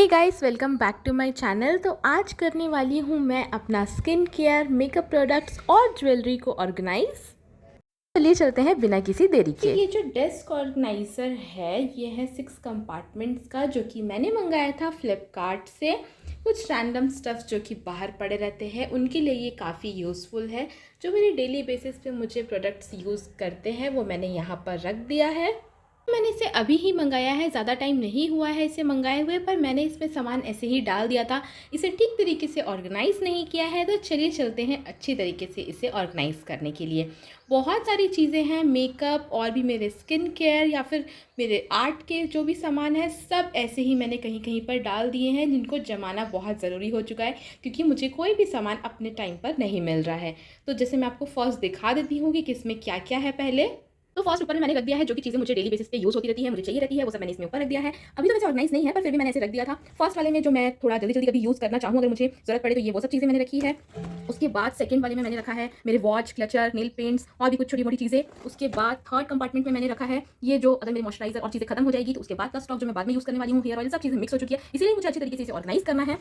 Hey guys, welcome back to my channel. तो आज करने वाली हूँ मैं अपना स्किन केयर, मेकअप प्रोडक्ट्स और ज्वेलरी को ऑर्गेनाइज। चलिए चलते हैं बिना किसी देरी के। ये जो डेस्क ऑर्गेनाइज़र है ये है 6 कंपार्टमेंट्स का, जो कि मैंने मंगाया था फ्लिपकार्ट से। कुछ रैंडम स्टफ़्स जो कि बाहर पड़े रहते हैं उनके लिए ये काफ़ी यूज़फुल है। जो मेरे डेली बेसिस पे मुझे प्रोडक्ट्स यूज़ करते हैं वो मैंने यहाँ पर रख दिया है। मैंने इसे अभी ही मंगाया है, ज़्यादा टाइम नहीं हुआ है इसे मंगाए हुए, पर मैंने इसमें सामान ऐसे ही डाल दिया था। इसे ठीक तरीके से ऑर्गेनाइज़ नहीं किया है, तो चलिए चलते हैं अच्छी तरीके से इसे ऑर्गेनाइज़ करने के लिए। बहुत सारी चीज़ें हैं, मेकअप और भी मेरे स्किन केयर या फिर मेरे आर्ट के जो भी सामान है सब ऐसे ही मैंने कहीं कहीं पर डाल दिए हैं, जिनको जमाना बहुत ज़रूरी हो चुका है क्योंकि मुझे कोई भी सामान अपने टाइम पर नहीं मिल रहा है। तो जैसे मैं आपको फर्स्ट दिखा देती हूँ कि किसमें क्या क्या है। पहले तो फर्स्ट ऊपर में मैंने रख दिया है जो कि चीज़ें मुझे डेली बेसिस पे यूज़ होती रहती है, मुझे चाहिए रहती है, वो सब मैंने इसमें ऊपर रख दिया है। अभी तो वैसे ऑर्गेनाइज़ नहीं है, पर फिर भी मैंने ऐसे रख दिया था। फर्स्ट वाले में जो मैं थोड़ा जल्दी जल्दी कभी यूज़ करना चाहूँ, अगर मुझे ज़रूरत पड़े, तो ये वो सब चीज़ें मैंने रखी है। उसके बाद सेकंड वाले में मैंने रखा है मेरे वॉच, क्लचर, नेल पेंट्स और भी कुछ छोटी मोटी चीज़ें। उसके बाद थर्ड कंपार्टमेंट में मैंने रखा है ये जो अगर मेरी मॉइस्चराइज़र और चीज़ें खत्म हो जाएगी तो उसके बाद का स्टॉक जो मैं बाद में यूज़ करने वाली हूँ, हेयर ऑयल, सब चीज़ें मिक्स हो चुकी है, इसीलिए मुझे अच्छी तरीके से इसे ऑर्गेनाइज़ करना है।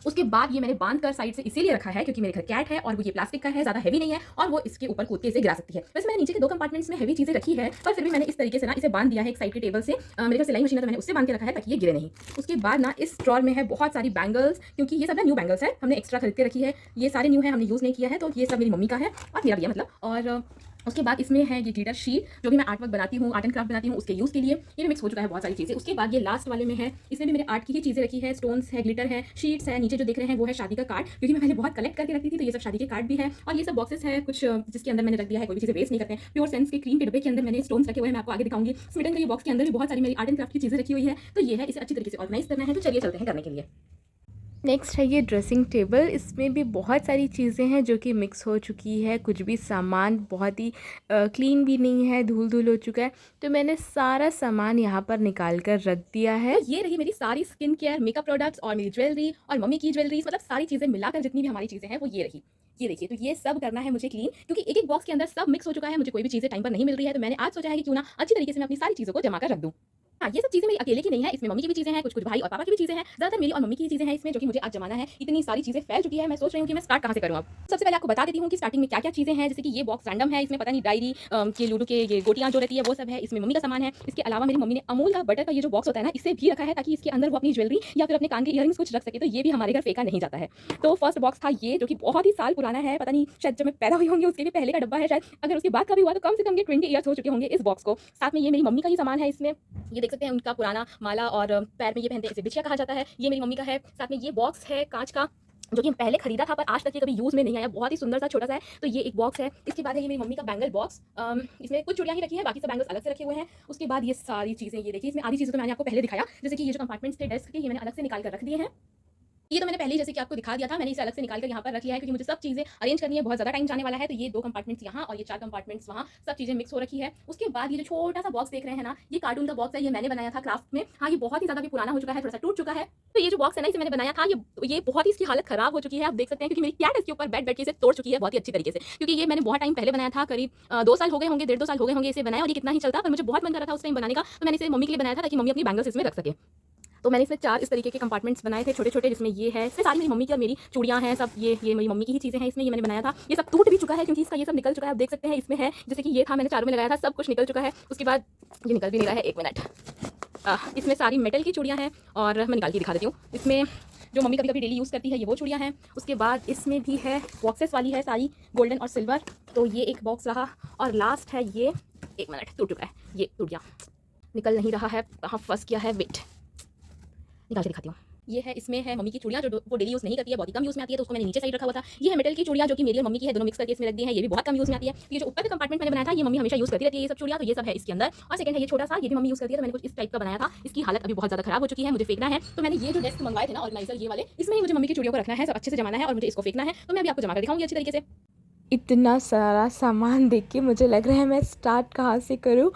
उसके बाद ये मैंने बांध कर साइड से इसीलिए रखा है क्योंकि मेरे घर कैट है और वो ये प्लास्टिक का है, ज़्यादा हैवी नहीं है और वो इसके ऊपर कूद के इसे गिरा सकती है। वैसे मैंने नीचे के 2 कंपार्टमेंट्स में हैवी चीज़ें रखी है, पर फिर भी मैंने इस तरीके से ना इसे बांध दिया है एक साइड के टेबल से। मेरे घर सिलाई मशीन है तो मैंने उससे बांध के रखा है ताकि ये गिरे नहीं। उसके बाद ना इस ड्रॉर में है बहुत सारी बैंगल्स, क्योंकि ये सब ना न्यू बैंगल्स है, हमने एक्स्ट्रा खरीद के रखी है। ये सारे न्यू है, हमने यूज़ नहीं किया है, तो ये सब मेरी मम्मी का है और मेरा भी है मतलब। और उसके बाद इसमें है ये ग्लिटर शीट, जो भी मैं आर्ट वर्क बनाती हूँ, आर्ट एंड क्राफ्ट बनाती हूँ, उसके यूज़ के लिए ये भी मिक्स हो चुका है बहुत सारी चीज़ें। उसके बाद ये लास्ट वाले में है, इसमें भी मेरे आर्ट की ही चीज़ें रखी है, स्टोन्स है, ग्लिटर है, शीट्स है। नीचे जो देख रहे हैं वो है शादी का कार्ड, क्योंकि मैं पहले बहुत कलेक्ट करके रखती थी, तो ये सब शादी के कार्ड भी है। और ये सब बॉक्सेस है कुछ जिसके अंदर मैंने रख दिया है, कोई भी चीज़ें वेस्ट नहीं करते हैं। प्योर सेंस के क्रीम के डब्बे के अंदर मैंने स्टोन्स रखे हुए हैं, मैं आपको आगे दिखाऊंगी। स्मिटन के ये बॉक्स के अंदर भी बहुत सारी मेरी आर्ट एंड क्राफ्ट की चीज़ें रखी हुई है। तो ये है, इसे अच्छी तरीके से ऑर्गेनाइज करना है, तो चलिए चलते हैं करने के लिए। नेक्स्ट है ये ड्रेसिंग टेबल। इसमें भी बहुत सारी चीज़ें हैं जो कि मिक्स हो चुकी है, कुछ भी सामान बहुत ही क्लीन भी नहीं है, धूल धूल हो चुका है। तो मैंने सारा सामान यहाँ पर निकाल कर रख दिया है। तो ये रही मेरी सारी स्किन केयर, मेकअप प्रोडक्ट्स और मेरी ज्वेलरी और मम्मी की ज्वेलरी, मतलब सारी चीज़ें मिलाकर जितनी भी हमारी चीज़ें हैं वो ये रही। ये देखिए, तो ये सब करना है मुझे क्लीन, क्योंकि एक एक बॉक्स के अंदर सब मिक्स हो चुका है, मुझे कोई भी चीज़ें टाइम पर नहीं मिल रही है। तो मैंने आज सोचा है कि क्यों ना अच्छी तरीके से मैं अपनी सारी चीज़ों को जमा कर रख दूँ। हाँ, ये सब चीज़ें मेरी अकेले की नहीं है, इसमें मम्मी की भी चीज़ें हैं, कुछ-कुछ भाई और पापा की भी चीज़ें हैं। ज़्यादातर मेरी और मम्मी की चीज़ें हैं इसमें, जो कि मुझे आज जमाना है। इतनी सारी चीज़ें फैल चुकी है, मैं सोच रही हूँ कि मैं स्टार्ट कहाँ से करूँ अब। सबसे पहले आपको बता देती हूँ कि स्टार्टिंग में क्या-क्या चीज़ें हैं। जैसे कि ये बॉक्स रैंडम है, इसमें पता नहीं डायरी के लूडो के ये गोटियाँ जो रहती है वो सब है, इसमें मम्मी का सामान है। इसके अलावा मेरी मम्मी ने अमूल का बटर का ये जो बॉक्स होता है ना, इसे भी रखा है ताकि इसके अंदर वो अपनी ज्वेलरी या फिर अपने कान के इयररिंग्स कुछ रख सके, तो ये भी हमारे घर फेंका नहीं जाता है। तो फर्स्ट बॉक्स था ये, जो कि बहुत ही साल पुराना है, पता नहीं शायद जब मैं पैदा हुई होंगी उसके भी पहले का डब्बा है शायद। अगर उसके बाद का भी हुआ तो कम से कम ये 20 ईयर्स हो चुके होंगे इस बॉक्स को। साथ में ये मेरी मम्मी का ही सामान है, इसमें ये देख सकते हैं उनका पुराना माला, और पैर में ये पहनते हैं, इसे बिछिया कहा जाता है, ये मेरी मम्मी का है। साथ में ये बॉक्स है कांच का, जो कि पहले खरीदा था पर आज तक ये कभी यूज़ में नहीं आया, बहुत ही सुंदर सा छोटा सा है, तो ये एक बॉक्स है। इसके बाद है ये मेरी मम्मी का बैंगल बॉक्स, इसमें कुछ चूड़ियाँ ही रखी है, बाकी सब बैंगल्स अलग से रखे हुए हैं। उसके बाद ये सारी चीज़ें, ये देखिए, इसमें आधी चीज़ें तो मैंने आपको पहले दिखाया, जैसे कि ये जो कंपार्टमेंट्स थे डेस्क के, ये मैंने अलग से निकाल कर रख दिए हैं। ये तो मैंने पहले ही जैसे कि आपको दिखा दिया था, मैंने इसे अलग से निकाल कर यहाँ पर रख लिया है क्योंकि मुझे सब चीज़ें अरेंज करनी है, बहुत ज़्यादा टाइम जाने वाला है। तो ये 2 कंपार्टमेंट्स यहाँ और ये 4 कंपार्टमेंट्स वहाँ, सब चीज़ें मिक्स हो रखी है। उसके बाद ये जो छोटा सा बॉक्स देख रहे हैं ना, ये कार्टून का बॉक्स है, ये मैंने बनाया था क्राफ्ट में। हाँ, ये बहुत ही ज़्यादा भी पुराना हो चुका है, थोड़ा सा टूट चुका है। तो ये जो बॉक्स है ना, इसे मैंने बनाया था, ये बहुत ही इसकी हालत खराब हो चुकी है, आप देख सकते हैं, क्योंकि मेरी कैट इसके ऊपर बैठ बैठ के इसे तोड़ चुकी है बहुत ही अच्छी तरीके से। क्योंकि ये मैंने बहुत टाइम पहले बनाया था, करीब 2 साल हो गए होंगे, 1.5-2 साल हो गए होंगे इसे बनाया, और ये कितना ही चलता, पर मुझे बहुत मन कर रहा था उस टाइम बनाने का, तो मैंने इसे मम्मी के लिए बनाया था ताकि मम्मी अपनी बैंगल्स इसमें रख सके। तो मैंने इसमें 4 इस तरीके के कंपार्टमेंट्स बनाए थे छोटे-छोटे, जिसमें ये है, इसमें सारी मेरी मम्मी की और मेरी चूड़ियाँ हैं, सब ये मेरी मम्मी की ही चीज़ें हैं इसमें, ये मैंने बनाया था। ये सब टूट भी चुका है क्योंकि इसका ये सब निकल चुका है, आप देख सकते हैं इसमें है, जैसे कि ये था मैंने चारों में लगाया था, सब कुछ निकल चुका है। उसके बाद ये निकल भी नहीं रहा है, 1 मिनट। इसमें सारी मेटल की चूड़ियाँ हैं और मैं निकाल के दिखा देती हूँ। इसमें जो मम्मी कभी-कभी डेली यूज़ करती है, ये वो चूड़ियाँ हैं। उसके बाद इसमें भी है, बॉक्सेस वाली है सारी, गोल्डन और सिल्वर, तो ये एक बॉक्स रहा। और लास्ट है ये, 1 मिनट, टूट चुका है, ये टूट गया, निकल नहीं रहा है, कहाँ फँस गया है, वेट, निकाल के दिखाती हूँ। ये है, इसमें है मम्मी की चूड़ियाँ जो वो डेली यूज़ नहीं करती है, बहुत ही कम यूज़ में आती है, तो उसको मैंने नीचे साइड रखा हुआ था। ये है मेटल की चूड़ियाँ जो कि मेरी और मम्मी की है, दोनों मिक्स करके इसमें रख दी है, ये भी बहुत कम यूज़ में आती है। ये जो ऊपर का कंपार्टमेंट मैंने बनाया था, ये मम्मी हमेशा यूज़ करती रहती है ये सब चूड़ियाँ, तो ये सब है इसके अंदर। और सेकंड है ये छोटा सा, ये भी मम्मी यूज़ करती है, तो मैंने कुछ इस टाइप का बनाया था। इसकी हालत अभी बहुत ज़्यादा खराब हो चुकी है, मुझे फेंकना है। तो मैंने ये जो डेस्क मंगवाए थे ना ऑर्गेनाइजर, ये वाले, इसमें ही मुझे मम्मी की चूड़ियों को रखना है, सब अच्छे से जमाना है और मुझे इसको फेंकना है। तो मैं अभी आपको जमा कर दिखाऊंगी अच्छी तरीके से। इतना सारा सामान देख के मुझे लग रहा है मैं स्टार्ट कहाँ से करूँ।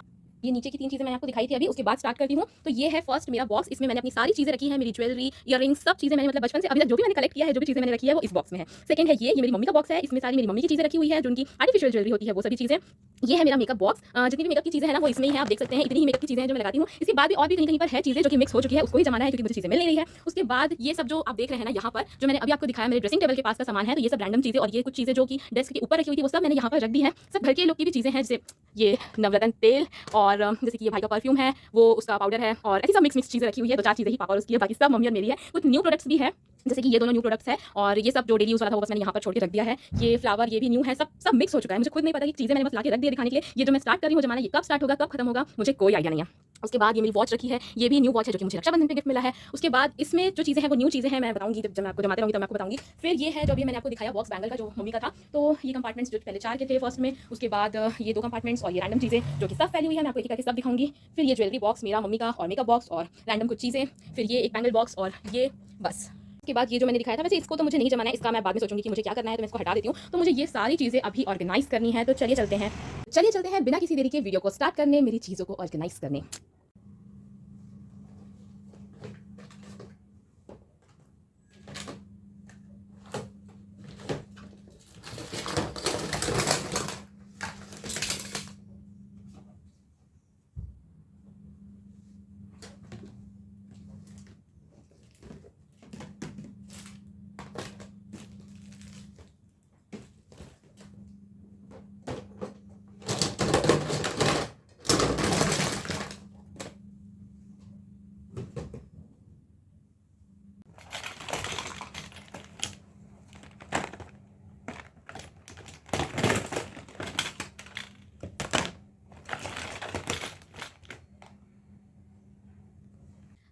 ये नीचे की 3 चीज़ें मैंने आपको दिखाई थी अभी, उसके बाद स्टार्ट करती हूँ। तो ये है फर्स्ट मेरा बॉक्स, इसमें मैंने अपनी सारी चीज़ें रखी हैं, मेरी ज्वेलरी, इयररिंग्स, सब चीज़ें मैंने मतलब बचपन से अभी तक जो भी मैंने कलेक्ट किया है, जो भी चीज़ें मैंने रखी है, वो इस बॉक्स में है। सेकंड है ये मेरी मम्मी का बॉक्स है, इसमें सारी मेरी मम्मी की चीज़ें रखी हुई है, जो उनकी आर्टिफिशियल ज्वेलरी होती है, वो सभी चीज़ें। ये है मेरा मेकअप बॉक्स, जितनी भी मेकअप की चीज़ें हैं ना, वो इसमें ही है, आप देख सकते हैं, इतनी ही मेकअप की चीज़ें हैं जो मैं लगाती हूँ। इसके बाद भी और भी कहीं-कहीं पर है चीज़ें जो कि मिक्स हो चुकी है, उसको ही जमाना है क्योंकि मुझे चीज़ें मिल नहीं रही है। उसके बाद ये सब जो आप देख रहे हैं ना यहाँ पर, जो मैंने अभी आपको दिखाया मेरे ड्रेसिंग टेबल के पास का सामान है, तो ये सब रैंडम चीज़ें और ये कुछ चीज़ें जो कि डेस्क के ऊपर रखी हुई थी, वो सब मैंने यहाँ पर रख दी है। सब घर के लोग की भी चीज़ें हैं, जैसे ये नवरत्न तेल और जैसे कि ये भाई का परफ्यूम है, वो उसका पाउडर है और ऐसी सब मिक्स चीज़ें रखी हुई है। 2-4 चीज़ें ही पापा और उसकी है, बाकी सब मम्मी और मेरी है। कुछ न्यू प्रोडक्ट्स भी है, जैसे कि ये दोनों न्यू प्रोडक्ट्स है और ये सब जो डेली यूज़ वाला था वो बस मैंने यहाँ पर छोड़ के रख दिया है। ये फ्लावर ये भी न्यू है, सब मिक्स हो चुका है। मुझे खुद नहीं पता कि चीज़ें मैंने बस ला के रख दी है दिखाने के लिए। ये जो मैं स्टार्ट कर रही हूँ जमाना, ये कब स्टार्ट होगा, कब खत्म होगा, मुझे कोई आइडिया नहीं है। उसके बाद ये मेरी वॉच रखी है, ये भी न्यू वॉच है जो कि मुझे रक्षाबंधन पे गिफ्ट मिला है। उसके बाद इसमें जो चीज़ें हैं वो न्यू चीज़ें हैं, मैं बताऊँगी जब मैं आपको जमाते रहूँगी तो मैं आपको बताऊँगी। फिर ये है जो अभी मैंने आपको दिखाया बॉक्स बैंगल का जो मम्मी का था, तो ये कंपार्टमेंट्स जो पहले 4 के थे फर्स्ट में, उसके बाद ये 2 कंपार्टमेंट्स और ये रैंडम चीज़ें जो कि सब फैली हुई है, मैं आपको एक-एक करके सब दिखाऊँगी। फिर ये ज्वेलरी बॉक्स मेरा मम्मी का और मेकअप बॉक्स और रैंडम कुछ चीज़ें, फिर ये एक बैंगल बॉक्स और ये बस। उसके बाद ये जो मैंने दिखाया था, वैसे इसको तो मुझे नहीं जमाना है, इसका मैं बाद में सोचूंगी कि मुझे क्या करना है, तो मैं इसको हटा देती हूँ। तो मुझे ये सारी चीज़ें अभी ऑर्गेनाइज करनी है, तो चलिए चलते हैं बिना किसी देरी के वीडियो को स्टार्ट करने, मेरी चीज़ों को ऑर्गेनाइज करने।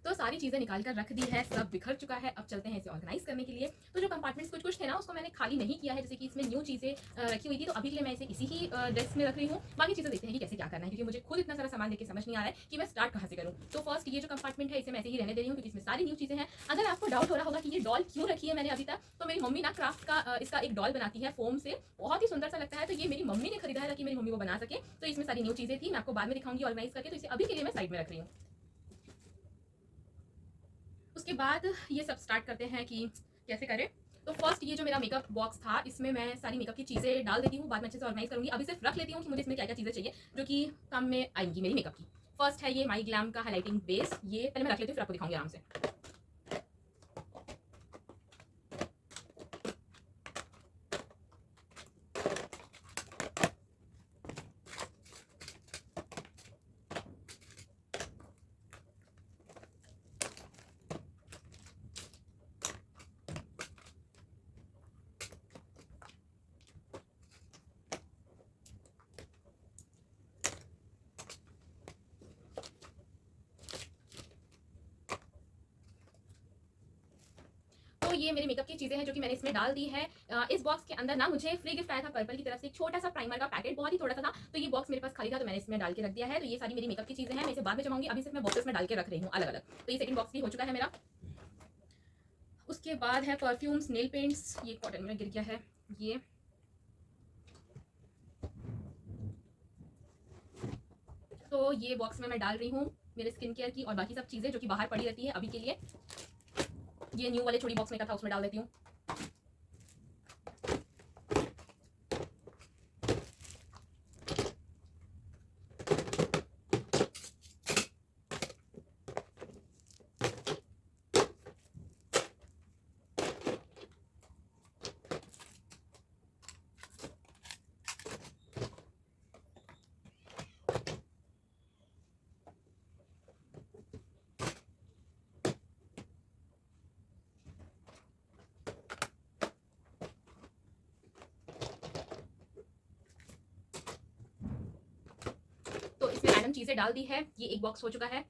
तो सारी चीज़ें निकाल कर रख दी है, सब बिखर चुका है। अब चलते हैं इसे ऑर्गेनाइज करने के लिए। तो जो कंपार्टमेंट्स कुछ कुछ थे ना, उसको मैंने खाली नहीं किया है, जैसे कि इसमें न्यू चीज़ें रखी हुई थी, तो अभी के लिए मैं इसे इसी ही डेस्क में रख रही हूँ। बाकी चीज़ें देखते हैं कि कैसे क्या करना है, क्योंकि मुझे खुद इतना सारा सामान लेके समझ नहीं आ रहा है कि मैं स्टार्ट कहाँ से करूँ। तो फर्स्ट ये जो कंपार्टमेंट है इसे मैं ऐसे ही रहने दे रही हूँ, क्योंकि इसमें सारी न्यू चीज़ें हैं। अगर आपको डाउट हो रहा होगा कि ये डॉल क्यों रखी है मैंने अभी तक, तो मेरी मम्मी ना क्राफ्ट का इसका एक डॉल बनाती है फोम से, बहुत ही सुंदर सा लगता है। तो ये मेरी मम्मी ने खरीदा है ताकि मेरी मम्मी वो बना सके। तो इसमें सारी न्यू चीज़ें थी, मैं आपको बाद में दिखाऊंगी ऑर्गेनाइज करके, तो इसे अभी के लिए मैं साइड में रख रही हूँ। उसके बाद ये सब स्टार्ट करते हैं कि कैसे करें। तो फर्स्ट ये जो मेरा मेकअप बॉक्स था, इसमें मैं सारी मेकअप की चीज़ें डाल देती हूँ, बाद में अच्छे से ऑर्गेनाइज करूँगी। अभी सिर्फ रख लेती हूँ कि मुझे इसमें क्या क्या चीज़ें चाहिए जो कि काम में आएंगी मेरी मेकअप की। फर्स्ट है ये माई ग्लैम का हाईलाइटिंग बेस, ये पहले मैं रख लेती हूँ फिर आपको दिखाऊंगी आराम से। तो ये मेरे मेकअप की चीज़ें हैं जो कि मैंने इसमें डाल दी है। इस बॉक्स के अंदर ना मुझे फ्री गिफ्ट आया था पर्पल की तरफ से, एक छोटा सा प्राइमर का पैकेट, बहुत ही थोड़ा सा था। तो ये बॉक्स मेरे पास खाली था, तो मैंने इसमें डाल के रख दिया है। तो ये सारी मेरी मेकअप की चीज़ें हैं, मैं इसे बाद में जमाऊंगी, अभी सिर्फ मैं बॉक्सेस में डाल के रख रही हूँ अलग अलग। तो ये सेकंड बॉक्स भी हो चुका है मेरा। उसके बाद है परफ्यूम्स, नेल पेंट्स, ये कॉटन में गिर गया है ये। तो ये बॉक्स में मैं डाल रही हूँ मेरे स्किन केयर की और बाकी सब चीज़ें जो कि बाहर पड़ी रहती है अभी के लिए। ये न्यू वाले छोटी बॉक्स में था, उसमें डाल देती हूँ। तो इसमें रैंडम चीज़ें डाल दी है, ये एक बॉक्स हो चुका है।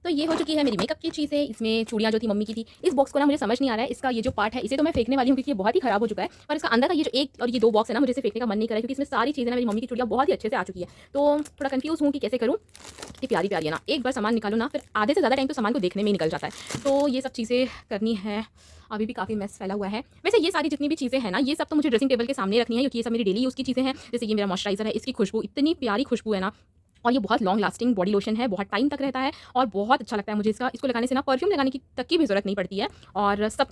तो ये हो चुकी है मेरी मेकअप की चीज़ें। इसमें चूड़ियाँ जो थी मम्मी की थी। इस बॉक्स को ना मुझे समझ नहीं आ रहा है, इसका ये जो पार्ट है इसे तो मैं फेंकने वाली हूँ क्योंकि ये बहुत ही खराब हो चुका है, पर इसका अंदर का ये जो एक और ये 2 बॉक्स है ना, मुझे इसे फेंकने का मन नहीं कर रहा है क्योंकि इसमें सारी चीज़ें ना मेरी मम्मी की चूड़ियाँ बहुत ही अच्छे से आ चुकी है। तो थोड़ा कन्फ्यूज़ हूँ कि कैसे करूँ। कितनी प्यारी-प्यारी है ना, एक बार सामान निकालो ना फिर आधे से ज़्यादा टाइम तो सामान को देखने में ही निकल जाता है। तो ये सब चीज़ें करनी है। अभी भी काफ़ी मेस फैला हुआ है। वैसे ये सारी जितनी भी चीज़ें हैं ना, ये सब तो मुझे ड्रेसिंग टेबल के सामने रखनी है क्योंकि ये सब मेरी डेली यूज़ की चीज़ें हैं। जैसे ये मेरा मॉइस्चराइज़र है, इसकी खुशबू इतनी प्यारी खुशबू है ना, और ये बहुत लॉन्ग लास्टिंग बॉडी लोशन है, बहुत टाइम तक रहता है और बहुत अच्छा लगता है मुझे इसको लगाने से ना परफ्यूम लगाने की तक की भी ज़रूरत नहीं पड़ती है। और सब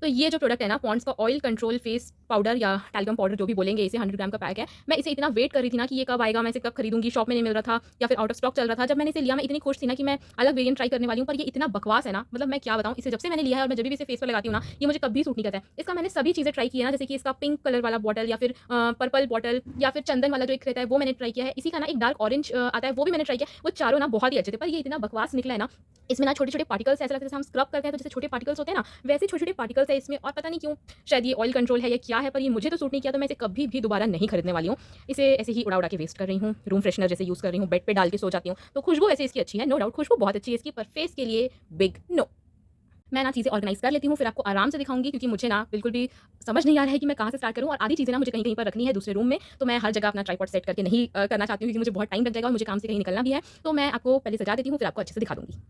तो ये जो प्रोडक्ट है ना, पॉन्ड्स का ऑयल कंट्रोल फेस पाउडर या टैल्कम पाउडर जो भी बोलेंगे, इसे 100 ग्राम का पैक है। मैं इसे इतना वेट कर रही थी ना कि ये कब आएगा, मैं इसे कब खरीदूंगी, शॉप में नहीं मिल रहा था या फिर आउट ऑफ स्टॉक चल रहा था। जब मैंने इसे लिया मैं इतनी खुश थी ना कि मैं अलग वेरिएंट ट्राई करने वाली हूँ, पर ये इतना बकवास है ना, मतलब मैं क्या बताऊँ। इसे जब से मैंने लिया है और मैं जब भी इसे फेस पर लगाती हूँ ना, ये मुझे कभी सूट नहीं करता है। इसका मैंने सभी चीज़ें ट्राई की है ना, जैसे कि इसका पिंक कलर वाला बॉटल या फिर पर्पल बॉटल या फिर चंदन वाला जो एक रहता है वो मैंने ट्राई किया है। इसी का ना एक डार्क ऑरेंज आता है, वो भी मैंने ट्राई किया। वो चारों ना बहुत ही अच्छे थे, पर ये इतना बकवास निकला है ना। इसमें ना छोटे-छोटे पार्टिकल्स ऐसा लगता है जैसे हम स्क्रब करते हैं तो जैसे छोटे पार्टिकल्स होते हैं ना, वैसे छोटे-छोटे पार्टिकल्स है इसमें। और पता नहीं क्यों, शायद ये ऑयल कंट्रोल है या क्या है, पर ये मुझे तो सूट नहीं किया, तो मैं इसे कभी भी दोबारा नहीं खरीदने वाली हूँ। इसे ऐसे ही उड़ा-उड़ा के वेस्ट कर रही हूँ। रूम फ्रेशनर जैसे यूज़ कर रही हूँ, बेड पे डाल के सो जाती हूँ। तो खुशबू वैसे इसकी अच्छी है, नो डाउट खुशबू बहुत अच्छी है इसकी, पर फेस के लिए बिग नो। मैं ना चीज़ें ऑर्गनाइज़ कर लेती हूँ, फिर आपको आराम से दिखाऊँगी क्योंकि मुझे ना बिल्कुल भी समझ नहीं आ रहा है कि मैं कहाँ से स्टार्ट करूँ। और आधी चीज़ें ना मुझे कहीं-कहीं पर रखनी है दूसरे रूम में, तो मैं हर जगह अपना ट्राइपॉड सेट करके नहीं करना चाहती हूँ क्योंकि मुझे बहुत टाइम लग जाएगा और मुझे काम से कहीं निकलना भी है। तो मैं आपको पहले सजा देती हूँ, फिर आपको अच्छे से दिखा दूँगी।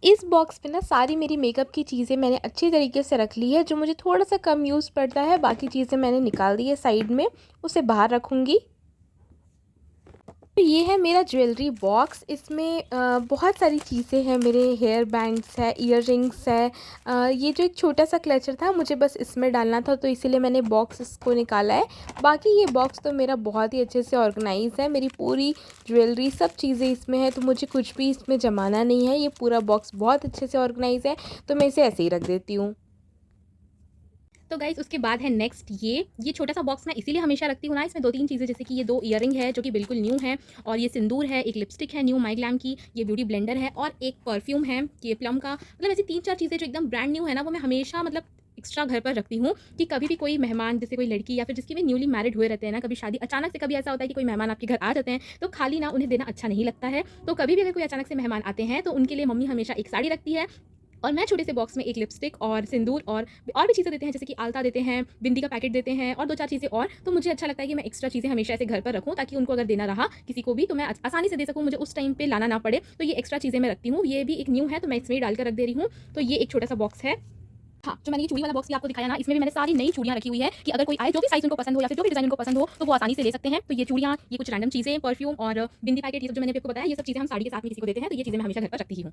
इस बॉक्स पे ना सारी मेरी मेकअप की चीज़ें मैंने अच्छी तरीके से रख ली है। जो मुझे थोड़ा सा कम यूज़ पड़ता है, बाकी चीज़ें मैंने निकाल दी है साइड में, उसे बाहर रखूँगी। तो ये है मेरा ज्वेलरी बॉक्स। इसमें बहुत सारी चीज़ें हैं, मेरे हेयर बैंड्स है, ईयररिंग्स है। ये जो एक छोटा सा क्लचर था मुझे बस इसमें डालना था, तो इसीलिए मैंने बॉक्स इसको निकाला है। बाकी ये बॉक्स तो मेरा बहुत ही अच्छे से ऑर्गेनाइज़ है। मेरी पूरी ज्वेलरी सब चीज़ें इसमें है, तो मुझे कुछ भी इसमें जमाना नहीं है। ये पूरा बॉक्स बहुत अच्छे से ऑर्गेनाइज़ है, तो मैं इसे ऐसे ही रख देती हूँ। तो गाइज़ उसके बाद है नेक्स्ट ये छोटा-सा बॉक्स मैं इसीलिए हमेशा रखती हूँ ना, इसमें 2-3 चीज़ें, जैसे कि ये 2 इयररिंग है जो कि बिल्कुल न्यू है, और ये सिंदूर है, एक लिपस्टिक है न्यू माई ग्लैम की, ये ब्यूटी ब्लेंडर है और एक परफ्यूम है ये प्लम का। मतलब ऐसी 3-4 चीज़ें जो एकदम ब्रांड न्यू है ना, वो मैं हमेशा मतलब एक्स्ट्रा घर पर रखती हूँ कि कभी भी कोई मेहमान, जैसे कोई लड़की या फिर जिसके भी न्यूली मैरिड हुए रहते हैं ना, कभी शादी अचानक से कभी ऐसा होता है कि कोई मेहमान आपके घर आ जाते हैं, तो खाली ना उन्हें देना अच्छा नहीं लगता है। तो कभी भी अगर कोई अचानक से मेहमान आते हैं तो उनके लिए मम्मी हमेशा एक साड़ी रखती है, और मैं छोटे से बॉक्स में एक लिपस्टिक और सिंदूर और भी चीज़ें देते हैं, जैसे कि आलता देते हैं, बिंदी का पैकेट देते हैं और 2-4 चीज़ें और। तो मुझे अच्छा लगता है कि मैं एक्स्ट्रा चीज़ें हमेशा ऐसे घर पर रखूँ, ताकि उनको अगर देना रहा किसी को भी तो मैं आसानी से दे सकूँ, मुझे उस टाइम पे लाना ना पड़े। तो ये एक्स्ट्रा चीज़ें मैं रखती हूँ। ये भी एक न्यू है तो मैं इसमें ही डालकर रख दे रही हूँ। तो ये एक छोटा सा बॉक्स है। हाँ, जो मैंने ये चूड़ी वाला बॉक्स भी आपको दिखाया ना, इसमें भी मैंने सारी नई चूड़ियाँ रखी हुई है कि अगर कोई आए, जो भी साइज़ उनको पसंद हो या फिर जो भी डिज़ाइन उनको पसंद हो, तो वो आसानी से ले सकते हैं। तो ये चूड़ियाँ, ये कुछ रैंडम चीज़ें, परफ्यूम और बिंदी पैकेट, ये सब जो मैंने आपको बताया, ये सब चीज़ें हम साड़ी के साथ में किसी को देते हैं, तो ये चीज़ें मैं हमेशा घर पर रखती ही हूँ।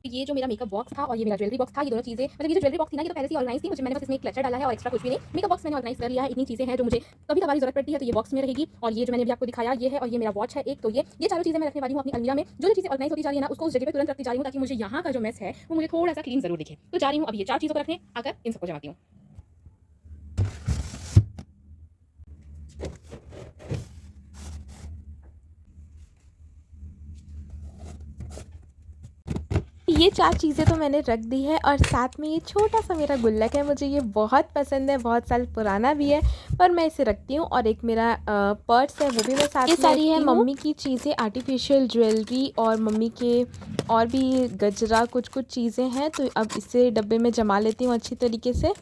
ये जो मेरा मेकअप बॉक्स था और ये मेरा ज्वेलरी बॉक्स था, ये दोनों चीज़ें, मतलब ये जो ज्वेलरी बॉक्स थी ना, ये तो पहले से ऑर्गनाइज़ थी, मुझे मैंने बस इसमें एक क्लचर डाला है और एक्स्ट्रा कुछ भी नहीं। मेकअप बॉक्स मैंने ऑर्गनाइज़ कर लिया है, इतनी चीज़ें हैं जो मुझे कभी-कभार ज़रूरत पड़ती है, तो ये बॉक्स में रहेगी। और ये जो मैंने अभी आपको दिखाया ये है, और ये मेरा वॉच है एक, तो ये चारों चीज़ें मैं रखने वाली हूँ अपनी अलमीरा में। जो चीज़ें ऑर्गनाइज़ होती जा रही है ना, उसको उस जगह पे तुरंत रखती जा रही हूँ, ताकि मुझे यहाँ का जो मेस है वो मुझे थोड़ा-सा क्लीन ज़रूर दिखे। तो जा रही हूँ अब ये 4 चीज़ों को रखने, आकर इन सबको जमाती हूँ। ये 4 चीज़ें तो मैंने रख दी है, और साथ में ये छोटा-सा मेरा गुल्लक है, मुझे ये बहुत पसंद है, बहुत साल पुराना भी है, पर मैं इसे रखती हूँ। और एक मेरा पर्स है, वो भी मैं साथ में रखती हूँ। ये सारी है मम्मी की चीज़ें, आर्टिफ़िशियल ज्वेलरी और मम्मी के और भी गजरा कुछ-कुछ चीज़ें हैं, तो अब इसे डब्बे में जमा लेती हूँ अच्छी तरीके से।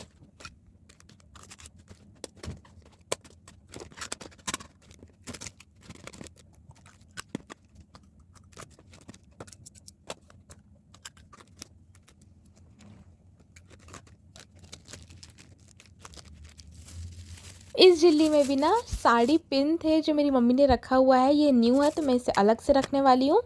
इस झिल्ली में भी ना साड़ी पिन थे जो मेरी मम्मी ने रखा हुआ है, ये न्यू है तो मैं इसे अलग से रखने वाली हूँ।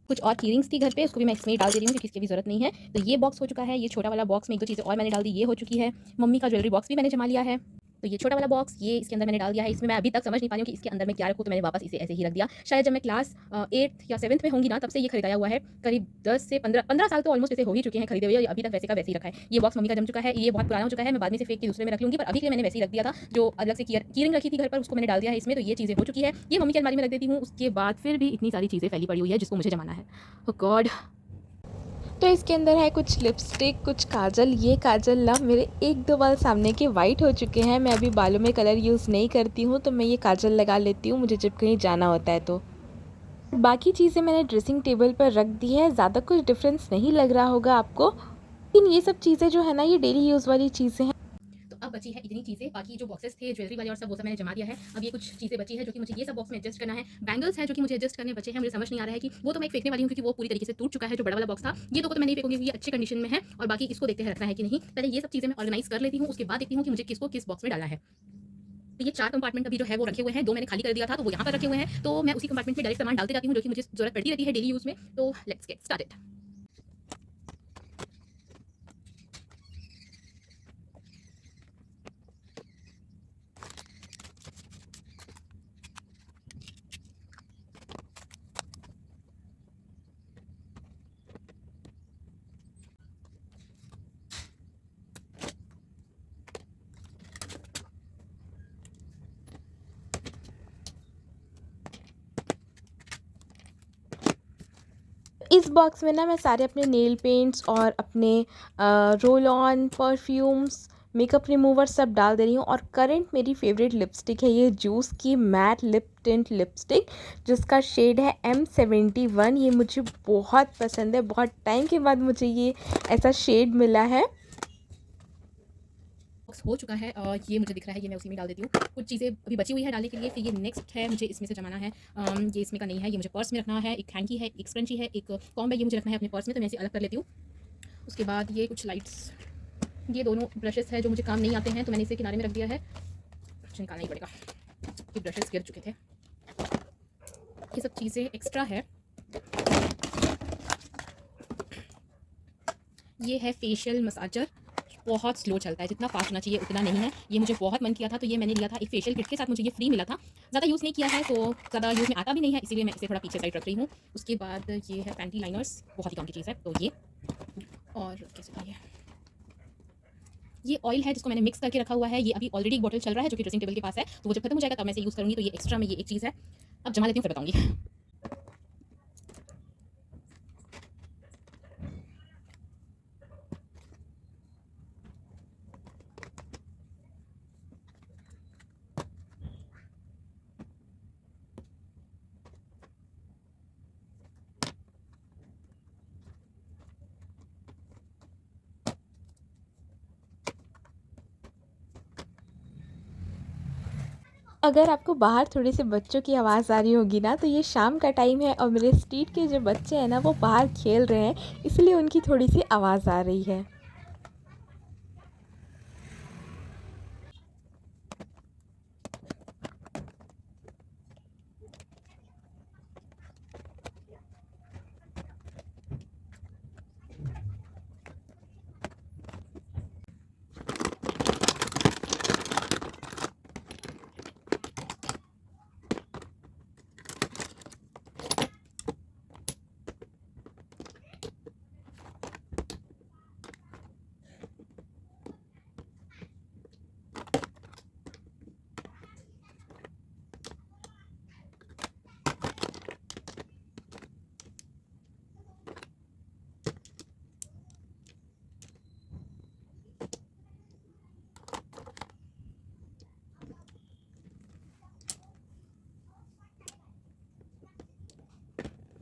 कुछ और कीरिंग्स थी घर पे, उसको भी मैं इसमें ही डाल दे रही हूँ क्योंकि इसकी भी ज़रूरत नहीं है। तो ये बॉक्स हो चुका है, ये छोटा वाला बॉक्स में 1-2 चीज़ें और मैंने डाल दी, ये हो चुकी है। मम्मी का ज्वेलरी बॉक्स भी मैंने जमा लिया है। तो ये छोटा वाला बॉक्स, ये इसके अंदर मैंने डाल दिया है। इसमें मैं अभी तक समझ नहीं पा रही हूँ कि इसके अंदर मैं क्या रखूँ, तो मैंने वापस इसे ऐसे ही रख दिया। शायद जब मैं क्लास 8th या 7th में होंगी ना, तब से ये खरीदाया हुआ है। करीब 10 से 15 साल तो ऑलमोस्ट इसे हो ही चुके हैं खरीदे हुए, अभी तक वैसे का वैसे ही रखा है। ये बॉक्स मम्मी का जम चुका है, ये बहुत पुराना हो चुका है, मैं बाद में इसे फेंक के दूसरे में रख लूँगी, पर अभी के लिए मैंने वैसे ही रख दिया था। जो अलग से कीरिंग रखी थी घर पर, उसको मैंने डाल दिया है इसमें। तो ये चीज़ें हो चुकी है, ये मम्मी की अलमारी में रख देती हूँ। उसके बाद फिर भी इतनी सारी चीज़ें फैली पड़ी हुई है जिसको मुझे जमाना है। ओह गॉड। तो इसके अंदर है कुछ लिपस्टिक, कुछ काजल। ये काजल ना मेरे 1-2 बाल सामने के वाइट हो चुके हैं, मैं अभी बालों में कलर यूज़ नहीं करती हूँ, तो मैं ये काजल लगा लेती हूँ मुझे जब कहीं जाना होता है तो। बाकी चीज़ें मैंने ड्रेसिंग टेबल पर रख दी है, ज़्यादा कुछ डिफरेंस नहीं लग रहा होगा आपको, लेकिन ये सब चीज़ें जो है ना, ये डेली यूज़ वाली चीज़ें हैं। तो अब बची है इतनी चीज़ें, बाकी जो बॉक्सेस थे ज्वेलरी वाले और सब वो सब मैंने जमा दिया है। अब ये कुछ चीज़ें बची है जो कि मुझे ये सब बॉक्स में एडजस्ट करना है। बैंगल्स हैं जो कि मुझे एडजस्ट करने बचे हैं, मुझे समझ नहीं आ रहा है कि वो तो मैं एक फेंकने वाली हूँ क्योंकि वो पूरी तरीके से टूट चुका है, जो बड़ा वाला बॉक्स था। ये तो मैं नहीं फेंकूंगी, ये अच्छी कंडीशन में है। और बाकी इसको देखते हैं रखना है कि नहीं। पहले ये सब चीज़ें मैं ऑर्गेनाइज कर लेती हूँ, उसके बाद देखती हूँ कि मुझे किसको किस बॉक्स में डालना है। तो ये 4 कंपार्टमेंट अभी जो है वो रखे हुए हैं, 2 मैंने खाली कर दिया था तो वो यहाँ पर रखे हुए हैं। तो मैं उसी कंपार्टमेंट में डायरेक्ट सामान डालती जाती हूँ जो कि मुझे ज़रूरत पड़ती रहती है डेली यूज़ में। तो लेट्स गेट स्टार्टेड। इस बॉक्स में ना मैं सारे अपने नेल पेंट्स और अपने roll on, perfumes, makeup remover सब डाल दे रही हूँ। और करंट मेरी फेवरेट लिपस्टिक है ये जूस की मैट लिप टिंट लिपस्टिक, जिसका शेड है M71। ये मुझे बहुत पसंद है, बहुत टाइम के बाद मुझे ये ऐसा शेड मिला है। बॉक्स हो चुका है और ये मुझे दिख रहा है, ये मैं उसी में डाल देती हूँ। कुछ चीज़ें अभी बची हुई है डालने के लिए, फिर ये नेक्स्ट है, मुझे इसमें से जमाना है। ये इसमें का नहीं है, ये मुझे पर्स में रखना है। एक हैंकी है, एक स्क्रंची है, एक कॉम्ब है, ये मुझे रखना है अपने पर्स में, तो मैं इसे अलग कर लेती हूँ। उसके बाद ये कुछ लाइट्स, ये दोनों ब्रशेस हैं जो मुझे काम नहीं आते हैं, तो मैंने इसे किनारे में रख दिया है। ब्रश निकालना ही पड़ेगा, ये ब्रशेस गिर चुके थे। ये सब चीज़ें एक्स्ट्रा है। ये है फेशियल मसाजर, बहुत स्लो चलता है, जितना फास्ट होना चाहिए उतना नहीं है। ये मुझे बहुत मन किया था तो ये मैंने लिया था एक फेशियल किट के साथ, मुझे ये फ्री मिला था। ज़्यादा यूज़ नहीं किया है तो ज़्यादा यूज़ में आता भी नहीं है, इसीलिए मैं इसे थोड़ा पीछे साइड रख रही हूँ। उसके बाद ये है पैंटी लाइनर्स, बहुत ही काम की चीज़ है, तो ये। और कैसे था ये ऑयल है जिसको मैंने मिक्स करके रखा हुआ है। ये अभी ऑलरेडी एक बॉटल चल रहा है जो कि ड्रेसिंग टेबल के पास है, तो वो जब खत्म हो जाएगा तब मैं इसे यूज़ करूँगी। तो ये एक्स्ट्रा में ये एक चीज़ है। अब जमा लेती हूँ फिर बताऊँगी। अगर आपको बाहर थोड़ी सी बच्चों की आवाज़ आ रही होगी ना, तो ये शाम का टाइम है और मेरे स्ट्रीट के जो बच्चे हैं ना वो बाहर खेल रहे हैं, इसलिए उनकी थोड़ी सी आवाज़ आ रही है।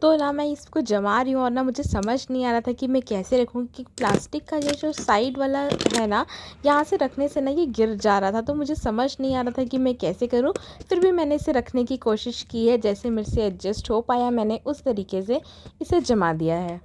तो ना मैं इसको जमा रही हूँ और ना मुझे समझ नहीं आ रहा था कि मैं कैसे रखूँ, कि प्लास्टिक का ये जो साइड वाला है ना, यहाँ से रखने से ना ये गिर जा रहा था। तो मुझे समझ नहीं आ रहा था कि मैं कैसे करूँ। फिर भी मैंने इसे रखने की कोशिश की है, जैसे मेरे से एडजस्ट हो पाया मैंने उस तरीके से इसे जमा दिया है।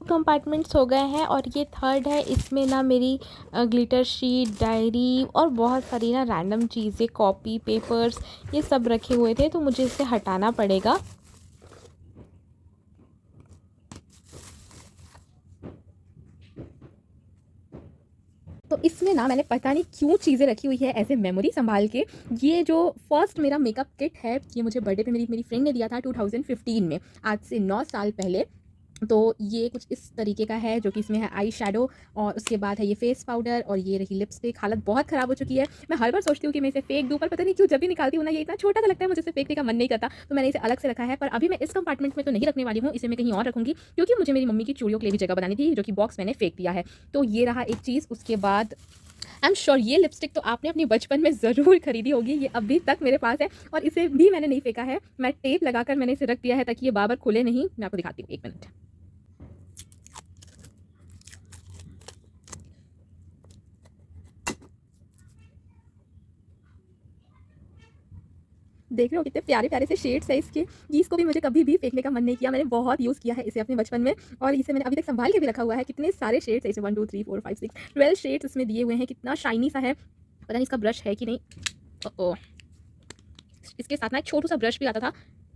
कंपार्टमेंट्स हो गए हैं और ये थर्ड है। इसमें ना मेरी ग्लिटर शीट, डायरी और बहुत सारी ना रैंडम चीज़ें, कॉपी, पेपर्स, ये सब रखे हुए थे, तो मुझे इसे हटाना पड़ेगा। तो इसमें ना मैंने पता नहीं क्यों चीज़ें रखी हुई है ऐसे मेमोरी संभाल के। ये जो फर्स्ट मेरा मेकअप किट है, ये मुझे बर्थडे पे मेरी फ्रेंड ने दिया था 2015 में, आज से 9 साल पहले। तो ये कुछ इस तरीके का है, जो कि इसमें है आई शैडो, और उसके बाद है ये फेस पाउडर, और ये रही लिपस्टिक। हालत बहुत ख़राब हो चुकी है। मैं हर बार सोचती हूँ कि मैं इसे फेंक दूँ, पर पता नहीं क्यों जब भी निकालती हूँ ना, ये इतना छोटा सा लगता है, मुझे इसे फेंकने का मन नहीं करता। तो मैंने इसे अलग से रखा है, पर अभी मैं इस कंपार्टमेंट में तो नहीं रखने वाली हूँ, इसे मैं कहीं और रखूँगी, क्योंकि मुझे मेरी मम्मी की चूड़ियों के लिए भी जगह बनानी थी, जो कि बॉक्स मैंने फेंक दिया है। तो ये रहा एक चीज़। उसके बाद आई एम श्योर ये लिपस्टिक तो आपने अपने बचपन में ज़रूर खरीदी होगी, ये अभी तक मेरे पास है और इसे भी मैंने नहीं फेंका है। मैं टेप लगाकर मैंने इसे रख दिया है ताकि ये बार बार खुले नहीं। मैं आपको दिखाती हूँ, 1 मिनट। देख रहे हो कितने प्यारे प्यारे से शेड्स है इसके। ये इसको भी मुझे कभी भी फेंकने का मन नहीं किया, मैंने बहुत यूज़ किया है इसे अपने बचपन में, और इसे मैंने अभी तक संभाल के भी रखा हुआ है। कितने सारे शेड्स है इसे, 1 2 3 4 5 6 12 शेड्स इसमें दिए हुए हैं। कितना शाइनी सा है, पता नहीं इसका ब्रश है कि नहीं। ओ, इसके साथ ना एक छोटू सा ब्रश भी आता था,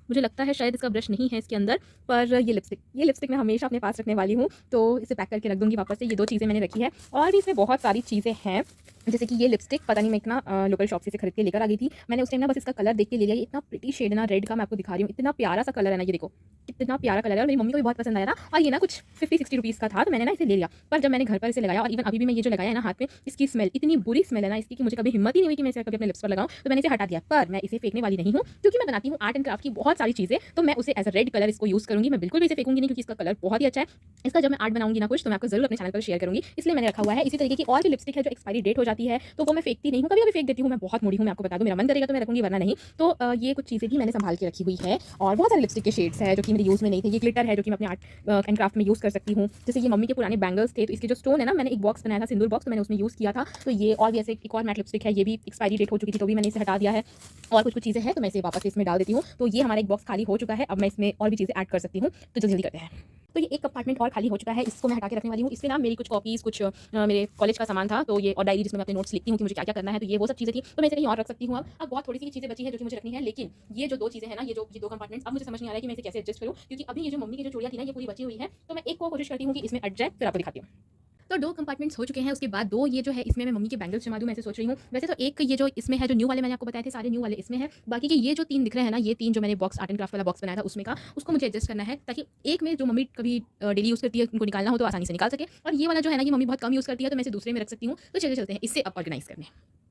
मुझे लगता है शायद इसका ब्रश नहीं है इसके अंदर। पर ये लिपस्टिक मैं हमेशा अपने पास रखने वाली हूँ, तो इसे पैक करके रख दूँगी वापस से। ये 2 चीज़ें मैंने रखी है, और भी इसमें बहुत सारी चीज़ें हैं, जैसे कि ये लिपस्टिक पता नहीं मैं इतना लोकल शॉप से इसे खरीद के लेकर आ गई थी। मैंने उस टाइम ना बस इसका कलर देख के ले लिया। ये इतना प्रिटी शेड है ना, रेड का, मैं आपको दिखा रही हूँ। इतना प्यारा सा कलर है ना, ये देखो कितना प्यारा कलर है, और मेरी मम्मी को भी बहुत पसंद आया ना। और ये ना कुछ 50-60 रुपीज़ का था, तो मैंने ना इसे ले लिया। पर जब मैंने घर पर इसे लगाया, और इवन अभी भी मैं ये जो लगाया है ना हाथ में, इसकी स्मेल, इतनी बुरी स्मेल है ना इसकी, कि मुझे कभी हिम्मत ही नहीं हुई कि मैं इसे कभी अपने लिप्स पर लगाऊँ। तो मैंने इसे हटा दिया। पर मैं इसे फेंकने वाली नहीं हूँ, क्योंकि मैं बनाती हूँ आर्ट एंड क्राफ्ट की बहुत सारी चीज़ें, तो मैं उसे एज अ रेड कलर इसको यूज़ करूँगी। मैं बिल्कुल भी इसे फेंकूँगी नहीं, क्योंकि इसका कलर बहुत ही अच्छा है। इसका जब मैं आर्ट बनाऊँगी ना कुछ, तो मैं आपको ज़रूर अपने चैनल पर शेयर करूँगी, इसलिए मैंने रखा हुआ है। इसी तरीके की और भी लिपस्टिक है जो एक्सपायरी डेट हो जाती है, तो वो मैं फेंकती नहीं हूँ, कभी-कभी फेंक देती हूँ। मैं बहुत मूडी हूँ, मैं आपको बता दूँ। मेरा मन करेगा तो मैं रखूँगी, वरना नहीं। तो ये कुछ चीज़ें भी मैंने संभाल के रखी हुई है, और बहुत सारे लिपस्टिक के शेड्स हैं जो कि मेरे यूज़ में नहीं थे। ये ग्लिटर है जो कि मैं अपने आर्ट एंड क्राफ्ट में यूज़ कर सकती हूँ। जैसे ये मम्मी के पुराने बैंगल्स थे, तो इसके जो स्टोन है ना, मैंने एक बॉक्स बनाया था, सिंदूर बॉक्स, तो मैंने उसमें यूज़ किया था। तो ये और भी ऐसे एक और मैट लिपस्टिक है, ये भी एक्सपायरी डेट हो चुकी थी, तो भी मैंने इसे हटा दिया है। और कुछ-कुछ चीज़ें हैं, तो मैं इसे वापस से इसमें डाल देती हूँ। तो ये हमारा एक बॉक्स खाली हो चुका है। अब मैं इसमें और भी चीज़ें ऐड कर सकती हूँ, तो जल्दी-जल्दी करते हैं। तो ये एक कंपार्टमेंट और खाली हो चुका है, इसको मैं हटा के रखने वाली हूँ। इसमें ना मेरी कुछ कॉपीज़, कुछ मेरे कॉलेज का सामान था, तो ये, और डायरी जिसमें मैं अपने नोट्स लिखती हूँ कि मुझे क्या-क्या करना है, तो ये वो सब चीज़ें थी, तो मैं इसे कहीं और रख सकती हूँ अब बहुत थोड़ी-सी चीज़ें बची हैं जो कि मुझे रखनी है, लेकिन ये जो 2 चीज़ें हैं ना, ये 2 कंपार्टमेंट्स, अब मुझे समझ नहीं आ रहा है कि मैं इसे कैसे एडजस्ट करूँ, क्योंकि अभी ये जो मम्मी की जो चूड़ियाँ थी ना, ये पूरी बची हुई है, तो मैं एक को कोशिश करती हूँ कि इसमें अट जाए, फिर आपको दिखाती हूँ। तो 2 कंपार्टमेंट्स हो चुके हैं, उसके बाद 2 ये जो है, इसमें मैं मम्मी के बैंगल्स जमा दूँ, मैं ऐसे सोच रही हूँ। वैसे तो एक ये जो इसमें है, जो न्यू वाले मैंने आपको बताए थे, सारे न्यू वाले इसमें है। बाकी के ये जो 3 दिख रहे हैं ना, ये 3 जो मैंने बॉक्स, आर्ट एंड क्राफ्ट वाला बॉक्स बनाया था उसमें का, उसको मुझे एडजस्ट करना है, ताकि एक में जो मम्मी कभी डेली यूज़ करती है, उनको निकालना हो तो आसानी से निकाल सके, और ये वाला जो है ना, ये मम्मी बहुत कम यूज़ करती है, तो मैं इसे दूसरे में रख सकती हूँ। तो चलिए चलते हैं इससे अब ऑर्गेनाइज़ करने।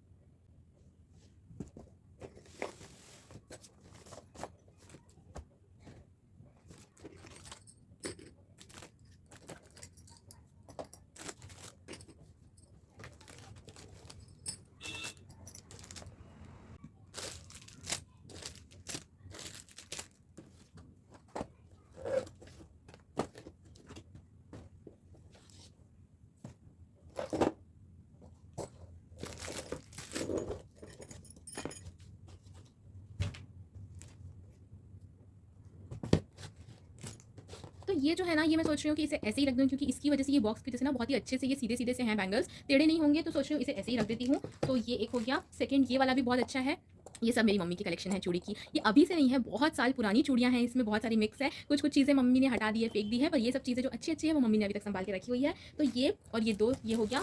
ये जो है ना, ये मैं सोच रही हूँ कि इसे ऐसे ही रख दूँ, क्योंकि इसकी वजह से ये बॉक्स की वजह से ना बहुत ही अच्छे से ये सीधे सीधे से हैं बैंगल्स, टेढ़े नहीं होंगे, तो सोच रही हूँ इसे ऐसे ही रख देती हूँ। तो ये एक हो गया। सेकंड, ये वाला भी बहुत अच्छा है। ये सब मेरी मम्मी की कलेक्शन है चूड़ी की। ये अभी से नहीं है, बहुत साल पुरानी चूड़ियाँ हैं, इसमें बहुत सारी मिक्स है। कुछ कुछ चीज़ें मम्मी ने हटा दी है, फेंक दी है, पर ये सब चीज़ें जो अच्छी अच्छी है वो मम्मी ने अभी तक संभाल के रखी हुई है। तो ये और ये दो, ये हो गया।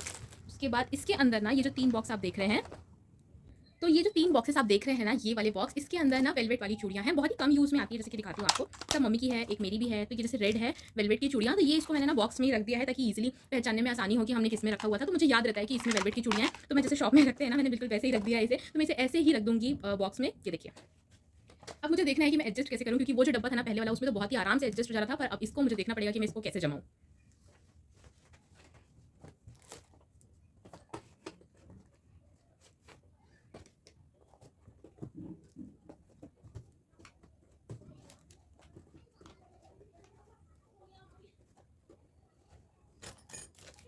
उसके बाद इसके अंदर ना ये जो 3 बॉक्स आप देख रहे हैं, तो ये जो 3 बॉक्सेस आप देख रहे हैं ना, ये वाले बॉक्स, इसके अंदर ना वेलवेट वाली चूड़ियाँ हैं, बहुत ही कम यूज़ में आती है। जैसे कि दिखाती हूँ आपको, सब मम्मी की है, एक मेरी भी है। तो ये जैसे रेड है वेलवेट की चूड़ियाँ, तो ये इसको मैंने ना बॉक्स में ही रख दिया है ताकि ईजिली पहचानने में आसानी हो कि हमने किस में रखा हुआ था। तो मुझे याद रहता है कि इसमें वेलवेट की चूड़ियाँ हैं, तो मैं जैसे शॉप में रखते हैं ना, मैंने बिल्कुल वैसे ही रख दिया है इसे। तो मैं इसे ऐसे ही रख दूँगी बॉक्स में। ये देखिए, अब मुझे देखना है कि मैं एडजस्ट कैसे करूँ, क्योंकि वो जो डब्बा था ना पहले वाला, उसमें तो बहुत ही आराम से एडजस्ट हो जा रहा था, पर अब इसको मुझे देखना पड़ेगा कि मैं इसको कैसे जमाऊँ।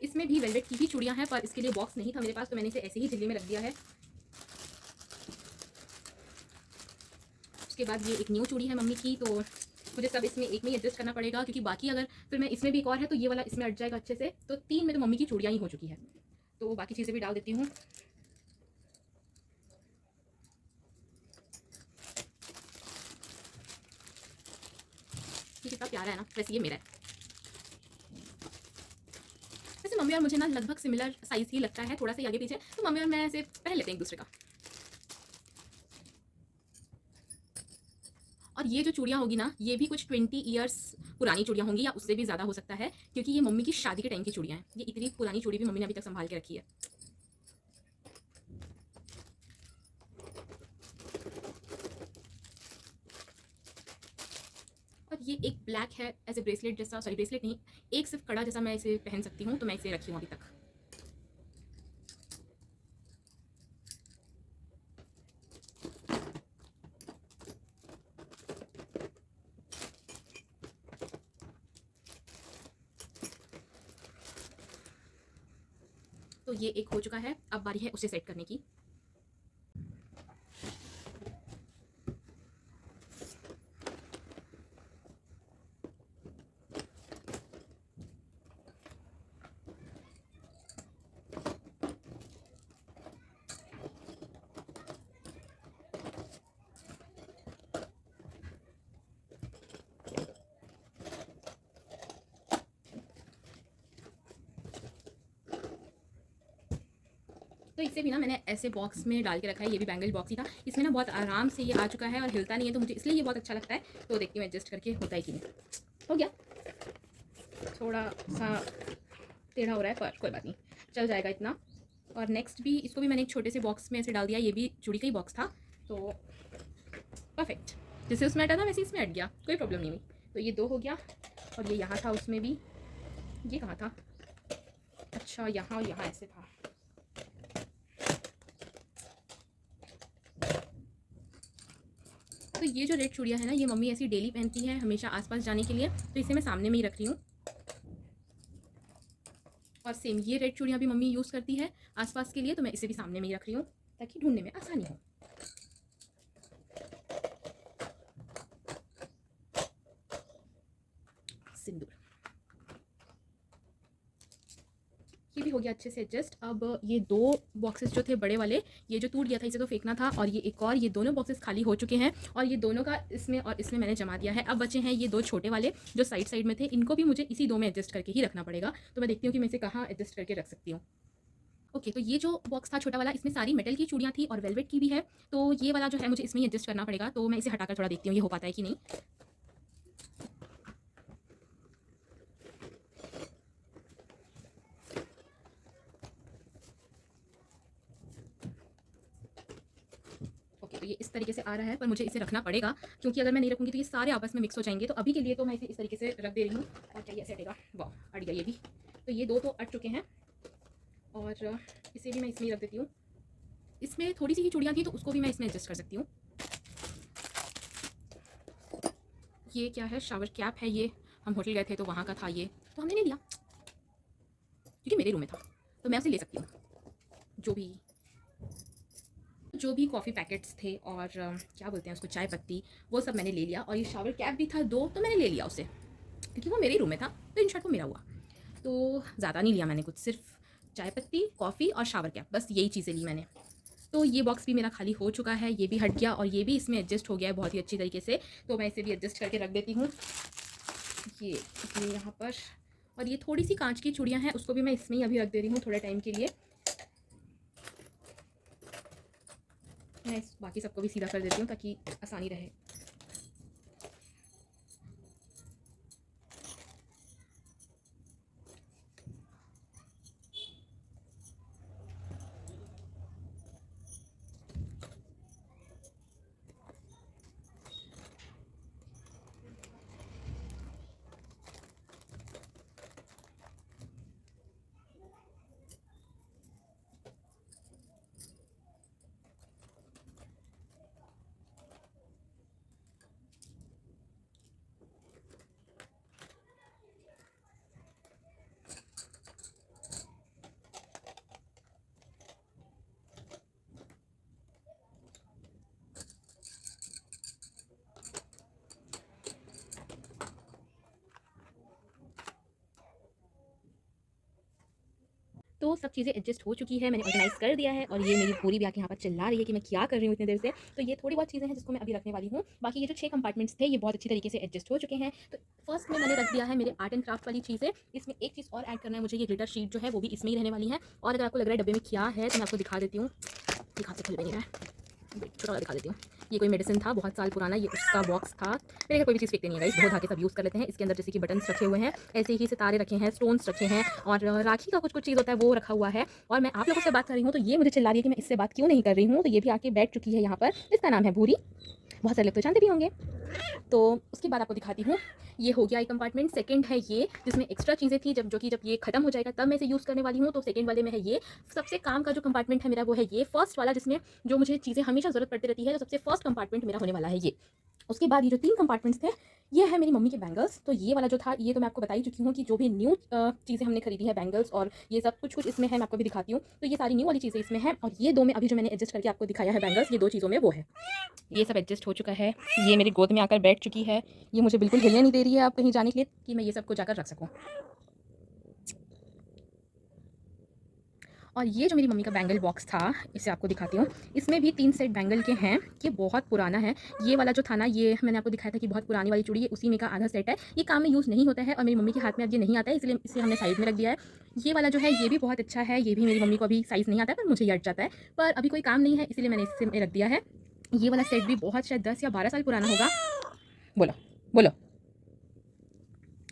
इसमें भी वेलवेट की ही चूड़ियाँ हैं, पर इसके लिए बॉक्स नहीं था मेरे पास, तो मैंने इसे ऐसे ही झिल्ली में रख दिया है। उसके बाद ये एक न्यू चूड़ी है मम्मी की, तो मुझे सब इसमें एक में ही एडजस्ट करना पड़ेगा, क्योंकि बाकी अगर फिर मैं इसमें भी एक और है तो ये वाला इसमें अट जाएगा अच्छे से। तो 3 में तो मम्मी की चूड़ियाँ ही हो चुकी है, तो बाकी चीज़ें भी डाल देती हूँ। ये कितना प्यारा है ना, वैसे ये मेरा है। वैसे मम्मी और मुझे ना लगभग सिमिलर साइज़ ही लगता है, थोड़ा सा आगे पीछे, तो मम्मी और मैं ऐसे पहन लेते हैं एक दूसरे का। और ये जो चूड़ियाँ होगी ना, ये भी कुछ 20 ईयर्स पुरानी चूड़ियाँ होंगी, या उससे भी ज़्यादा हो सकता है, क्योंकि ये मम्मी की शादी के टाइम की चूड़ियाँ हैं। ये इतनी पुरानी चूड़ी भी मम्मी ने अभी तक संभाल के रखी है। और ये एक ब्लैक है, ऐसे ब्रेसलेट जैसा, सॉरी ब्रेसलेट नहीं, एक सिर्फ कड़ा जैसा मैं इसे पहन सकती हूँ, तो मैं इसे रखी हूँ अभी तक। तो ये एक हो चुका है, अब बारी है उसे सेट करने की। तो इसे भी ना मैंने ऐसे बॉक्स में डाल के रखा है, ये भी बैंगल बॉक्स ही था। इसमें ना बहुत आराम से ये आ चुका है और हिलता नहीं है, तो मुझे इसलिए ये बहुत अच्छा लगता है। तो देखती हूँ एडजस्ट करके होता है कि नहीं। हो गया, थोड़ा सा टेढ़ा हो रहा है, पर कोई बात नहीं, चल जाएगा इतना। और नेक्स्ट भी, इसको भी मैंने एक छोटे से बॉक्स में ऐसे डाल दिया, ये भी चूड़ी का ही बॉक्स था, तो परफेक्ट। जैसे उसमें अटा था वैसे इसमें अट गया, कोई प्रॉब्लम नहीं हुई। तो ये 2 हो गया, और ये यहाँ था, उसमें भी, ये कहाँ था, अच्छा यहाँ और यहाँ ऐसे था। तो ये जो रेड चूड़ियाँ है ना, ये मम्मी ऐसी डेली पहनती है हमेशा आसपास जाने के लिए, तो इसे मैं सामने में ही रख रही हूँ। और सेम ये रेड चूड़ियाँ भी मम्मी यूज़ करती है आसपास के लिए, तो मैं इसे भी सामने में ही रख रही हूँ ताकि ढूंढने में आसानी हो। सिंदूर, ये भी हो गया अच्छे से एडजस्ट। अब ये 2 बॉक्सेस जो थे बड़े वाले, ये जो टूट गया था इसे तो फेंकना था, और ये एक और, ये दोनों बॉक्सेस खाली हो चुके हैं, और ये दोनों का इसमें और इसमें मैंने जमा दिया है। अब बचे हैं ये 2 छोटे वाले जो साइड साइड में थे, इनको भी मुझे इसी 2 में एडजस्ट करके ही रखना पड़ेगा। तो मैं देखती हूँ कि मैं इसे कहाँ एडजस्ट करके रख सकती हूँ। ओके, तो ये जो बॉक्स था छोटा वाला, इसमें सारी मेटल की चूड़ियाँ थी और वेलवेट की भी है, तो ये वाला जो है मुझे इसमें ही एडजस्ट करना पड़ेगा। तो मैं इसे हटाकर थोड़ा देखती हूँ ये हो पाता है कि नहीं। तो ये इस तरीके से आ रहा है, पर मुझे इसे रखना पड़ेगा, क्योंकि अगर मैं नहीं रखूँगी तो ये सारे आपस में मिक्स हो जाएंगे। तो अभी के लिए तो मैं इसे इस तरीके से रख दे रही हूँ। और क्या ये ऐसे हटेगा, वाह अट गया ये भी। तो ये 2 तो अट चुके हैं, और इसे भी मैं इसमें ही रख देती हूँ। इसमें थोड़ी सी ही चूड़ियाँ थी, तो उसको भी मैं इसमें एडजस्ट कर सकती हूँ। ये क्या है, शावर कैप है, ये हम होटल गए थे तो वहाँ का था, ये तो हमने नहीं लिया क्योंकि मेरे रूम में था, तो मैं उसे ले सकती हूँ। जो भी कॉफ़ी पैकेट्स थे और क्या बोलते हैं उसको, चाय पत्ती, वो सब मैंने ले लिया। और ये शावर कैप भी था 2, तो मैंने ले लिया उसे। क्योंकि वो मेरे ही रूम में था, तो इन शॉर्ट वो मेरा हुआ। तो ज़्यादा नहीं लिया मैंने कुछ, सिर्फ चाय पत्ती, कॉफ़ी और शावर कैप, बस यही चीज़ें ली मैंने। तो ये बॉक्स भी मेरा खाली हो चुका है, ये भी हट गया और ये भी इसमें एडजस्ट हो गया है बहुत ही अच्छी तरीके से। तो मैं इसे भी एडजस्ट करके रख देती हूँ ये यहाँ पर। और ये थोड़ी सी कांच की चूड़ियाँ हैं, उसको भी मैं इसमें ही अभी रख दे रही हूँ थोड़े टाइम के लिए। मैं बाकी सबको भी सीधा कर देती हूँ ताकि आसानी रहे। तो सब चीज़ें एडजस्ट हो चुकी है, मैंने ऑर्गेनाइज़ कर दिया है। और ये मेरी पूरी भी आके यहाँ पर चिल्ला रही है कि मैं क्या कर रही हूँ इतनी देर से। तो ये थोड़ी बहुत चीज़ें हैं जिसको मैं अभी रखने वाली हूँ। बाकी ये जो 6 कंपार्टमेंट्स थे ये बहुत अच्छी तरीके से एडजस्ट हो चुके हैं। तो फर्स्ट में मैंने रख दिया है मेरे आर्ट एंड क्राफ्ट वाली चीज़ें। इसमें एक चीज़ और ऐड करना है मुझे, ये ग्लिटर शीट जो है वो भी इसमें ही रहने वाली है। और अगर आपको लग रहा है डब्बे में क्या है तो मैं आपको दिखा देती हूँ, दिखा से खुल भी नहीं रहा है, छोटा वाला दिखा देती हूँ। ये कोई मेडिसिन था बहुत साल पुराना, ये उसका बॉक्स था। मेरे घर कोई भी चीज़ फेंकते नहीं है गाइस, धो धा के सब यूज़ कर लेते हैं। इसके अंदर जैसे कि बटन्स रखे हुए हैं, ऐसे ही सितारे रखे हैं, स्टोन्स रखे हैं और राखी का कुछ कुछ चीज़ होता है वो रखा हुआ है। और मैं आप लोगों से बात कर रही हूँ तो ये मुझे चिल्ला रही है कि मैं इससे बात क्यों नहीं कर रही हूँ। तो ये भी आके बैठ चुकी है यहाँ पर। इसका नाम है भूरी, बहुत सारे लोग तो जानते भी होंगे। तो उसके बाद आपको दिखाती हूँ, ये हो गया एक कंपार्टमेंट। सेकंड है ये जिसमें एक्स्ट्रा चीज़ें थी, जब ये खत्म हो जाएगा तब मैं इसे यूज़ करने वाली हूँ। तो सेकंड वाले में है ये सबसे काम का जो कंपार्टमेंट है मेरा वो है ये फर्स्ट वाला, जिसमें जो मुझे चीज़ें हमेशा ज़रूरत पड़ती रहती है। तो सबसे फर्स्ट कंपार्टमेंट मेरा होने वाला है ये। उसके बाद ये जो 3 कंपार्टमेंट्स थे ये है मेरी मम्मी के बैंगल्स। तो ये वाला जो था ये तो मैं आपको बता ही चुकी हूँ कि जो भी न्यू चीज़ें हमने खरीदी है बैंगल्स और ये सब कुछ इसमें है, मैं आपको भी दिखाती हूँ। तो ये सारी न्यू वाली चीज़ें इसमें हैं। और ये 2 में अभी जो मैंने एडजस्ट करके आपको दिखाया है बैंगल्स, ये 2 चीज़ों में वो है। ये सब एडजस्ट हो चुका है, ये मेरी गोद में आकर बैठ चुकी है। ये मुझे बिल्कुल हिलने नहीं दे रही है आप कहीं जाने के लिए कि मैं ये सब को जाकर रख सकूँ। और ये जो मेरी मम्मी का बैंगल बॉक्स था, इसे आपको दिखाती हूँ। इसमें भी 3 सेट बैंगल के हैं। ये बहुत पुराना है। ये वाला जो था ना, ये मैंने आपको दिखाया था कि बहुत पुरानी वाली चूड़ी, ये उसी में का आधा सेट है। ये काम में यूज़ नहीं होता है और मेरी मम्मी के हाथ में अब ये नहीं आता है, इसलिए इसे हमने साइड में रख दिया है। ये वाला जो है ये भी बहुत अच्छा है। ये भी मेरी मम्मी को अभी साइज़ नहीं आता है, पर मुझे ये अट जाता है। पर अभी कोई काम नहीं है इसलिए मैंने इसे में रख दिया है। ये वाला सेट भी बहुत शायद 10 या 12 साल पुराना होगा। बोलो, बोलो।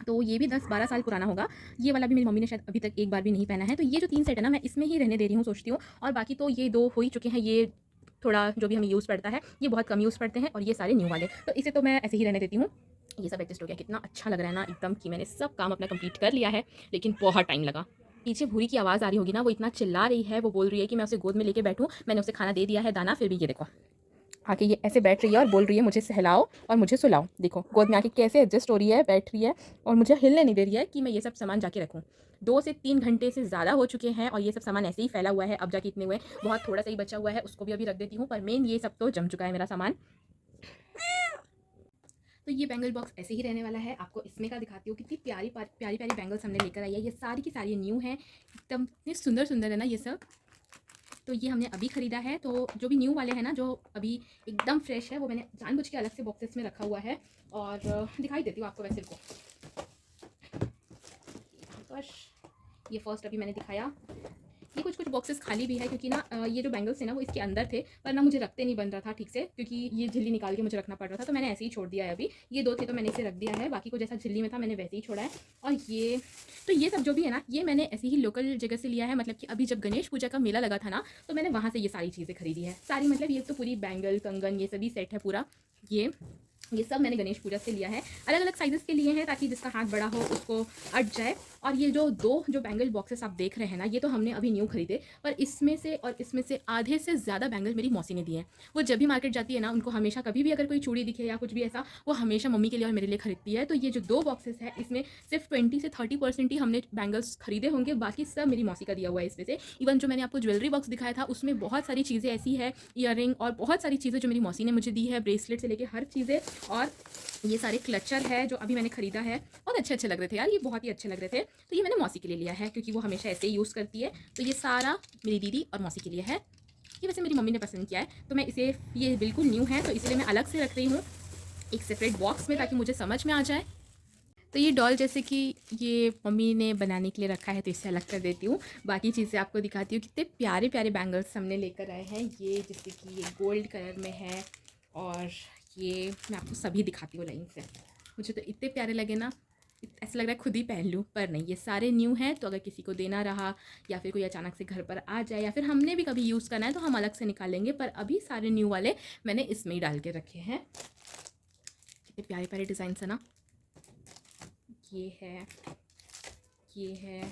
तो ये भी 10-12 साल पुराना होगा। ये वाला भी मेरी मम्मी ने शायद अभी तक एक बार भी नहीं पहना है। तो ये जो 3 सेट है ना, मैं इसमें ही रहने दे रही हूँ सोचती हूँ। और बाकी तो ये 2 हो ही चुके हैं। ये थोड़ा जो भी हमें यूज़ पड़ता है ये बहुत कम यूज़ पड़ते हैं और ये सारे न्यू वाले, तो इसे तो मैं ऐसे ही रहने देती हूँ। ये सब एडजस्ट हो गया। कितना अच्छा लग रहा है ना एकदम कि मैंने सब काम अपना कंप्लीट कर लिया है, लेकिन बहुत टाइम लगा। पीछे भूरी की आवाज़ आ रही होगी ना, वो इतना चिल्ला रही है। वो बोल रही है कि मैं उसे गोद में लेके बैठूँ। मैंने उसे खाना दे दिया है, दाना, फिर भी ये देखो आके ये ऐसे बैठ रही है और बोल रही है मुझे सहलाओ और मुझे सुलाओ। देखो गोद में आके कैसे एडजस्ट हो रही है, बैठ रही है और मुझे हिलने नहीं दे रही है कि मैं ये सब सामान जाके रखूँ। 2 से 3 घंटे से ज़्यादा हो चुके हैं और ये सब सामान ऐसे ही फैला हुआ है। अब जाके इतने हुए, बहुत थोड़ा सा ही बचा हुआ है, उसको भी अभी रख देती हूँ। पर मेन ये सब तो जम चुका है मेरा सामान। तो ये बैंगल बॉक्स ऐसे ही रहने वाला है। आपको इसमें का दिखाती हूँ कितनी प्यारी प्यारी प्यारी बैंगल्स हमने लेकर आई है। ये सारी की सारी न्यू है, एकदम इतनी सुंदर सुंदर है ना ये सब। तो ये हमने अभी ख़रीदा है। तो जो भी न्यू वाले हैं ना, जो अभी एकदम फ्रेश है, वो मैंने जानबूझ के अलग से बॉक्सेस में रखा हुआ है। और दिखाई देती हूँ आपको वैसे को। बस ये फर्स्ट अभी मैंने दिखाया। ये कुछ कुछ बॉक्सेस खाली भी है क्योंकि ना ये जो बैंगल्स थे ना वो इसके अंदर थे, पर ना मुझे रखते नहीं बन रहा था ठीक से, क्योंकि ये झिल्ली निकाल के मुझे रखना पड़ रहा था। तो मैंने ऐसे ही छोड़ दिया है। अभी ये 2 थे तो मैंने इसे रख दिया है, बाकी को जैसा झिल्ली में था मैंने वैसे ही छोड़ा है। और ये सब जो भी है ना, ये मैंने ऐसे ही लोकल जगह से लिया है। मतलब कि अभी जब गणेश पूजा का मेला लगा था ना, तो मैंने वहाँ से ये सारी चीज़ें खरीदी है। सारी मतलब ये तो पूरी बैंगल, कंगन, ये सभी सेट है पूरा। ये सब मैंने गणेश पूजा से लिया है। अलग अलग साइज़ेस के लिए हैं ताकि जिसका हाथ बड़ा हो उसको अट जाए। और ये जो बैंगल बॉक्सेस आप देख रहे हैं ना, ये तो हमने अभी न्यू खरीदे, पर इसमें से और इसमें से आधे से ज़्यादा बैंगल मेरी मौसी ने दिए हैं। वो जब भी मार्केट जाती है ना, उनको हमेशा कभी भी अगर कोई चूड़ी दिखे या कुछ भी ऐसा, वो हमेशा मम्मी के लिए और मेरे लिए खरीदती है। तो ये जो 2 बॉक्सेस है, इसमें सिर्फ 20 से 30% ही हमने बैंगल्स खरीदे होंगे, बाकी सब मेरी मौसी का दिया हुआ है इसमें से। इवन जो मैंने आपको ज्वेलरी बॉक्स दिखाया था, उसमें बहुत सारी चीज़ें ऐसी है, ईयररिंग और बहुत सारी चीज़ें जो मेरी मौसी ने मुझे दी है, ब्रेसलेट से लेके हर चीज़ें। और ये सारे क्लचर है जो अभी मैंने खरीदा है, बहुत अच्छे रहे थे यार, ये बहुत ही अच्छे लग रहे थे। तो ये मैंने मौसी के लिए लिया है, क्योंकि वो हमेशा ऐसे ही यूज़ करती है। तो ये सारा मेरी दीदी और मौसी के लिए है। ये वैसे मेरी मम्मी ने पसंद किया है, तो मैं इसे, ये बिल्कुल न्यू है तो इसलिए मैं अलग से रख रही हूँ एक सेपरेट बॉक्स में, ताकि मुझे समझ में आ जाए। तो ये डॉल जैसे कि ये मम्मी ने बनाने के लिए रखा है, तो इससे अलग कर देती हूँ। बाकी चीज़ें आपको दिखाती हूँ। कितने प्यारे प्यारे बैंगल्स हमने लेकर आए हैं। ये जैसे कि ये गोल्ड कलर में है, और ये मैं आपको सभी दिखाती हूँ लाइन से। मुझे तो इतने प्यारे लगे ना, ऐसा लग रहा है खुद ही पहन लूँ, पर नहीं, ये सारे न्यू हैं। तो अगर किसी को देना रहा या फिर कोई अचानक से घर पर आ जाए या फिर हमने भी कभी यूज़ करना है, तो हम अलग से निकालेंगे। पर अभी सारे न्यू वाले मैंने इसमें ही डाल के रखे हैं। कितने प्यारे प्यारे डिज़ाइन है ना। ये है, ये है,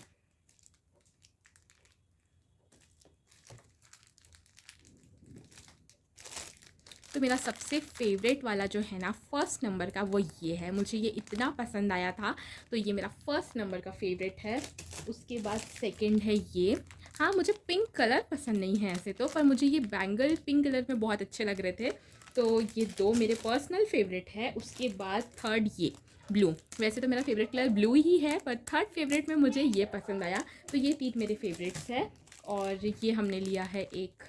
तो मेरा सबसे फेवरेट वाला जो है ना, फर्स्ट नंबर का, वो ये है। मुझे ये इतना पसंद आया था, तो ये मेरा फर्स्ट नंबर का फेवरेट है। उसके बाद सेकंड है ये। हाँ, मुझे पिंक कलर पसंद नहीं है ऐसे तो, पर मुझे ये बैंगल पिंक कलर में बहुत अच्छे लग रहे थे, तो ये 2 मेरे पर्सनल फेवरेट है। उसके बाद थर्ड ये ब्लू। वैसे तो मेरा फेवरेट कलर ब्लू ही है, पर थर्ड फेवरेट में मुझे ये पसंद आया, तो ये 3 मेरे फेवरेट्स है। और ये हमने लिया है एक,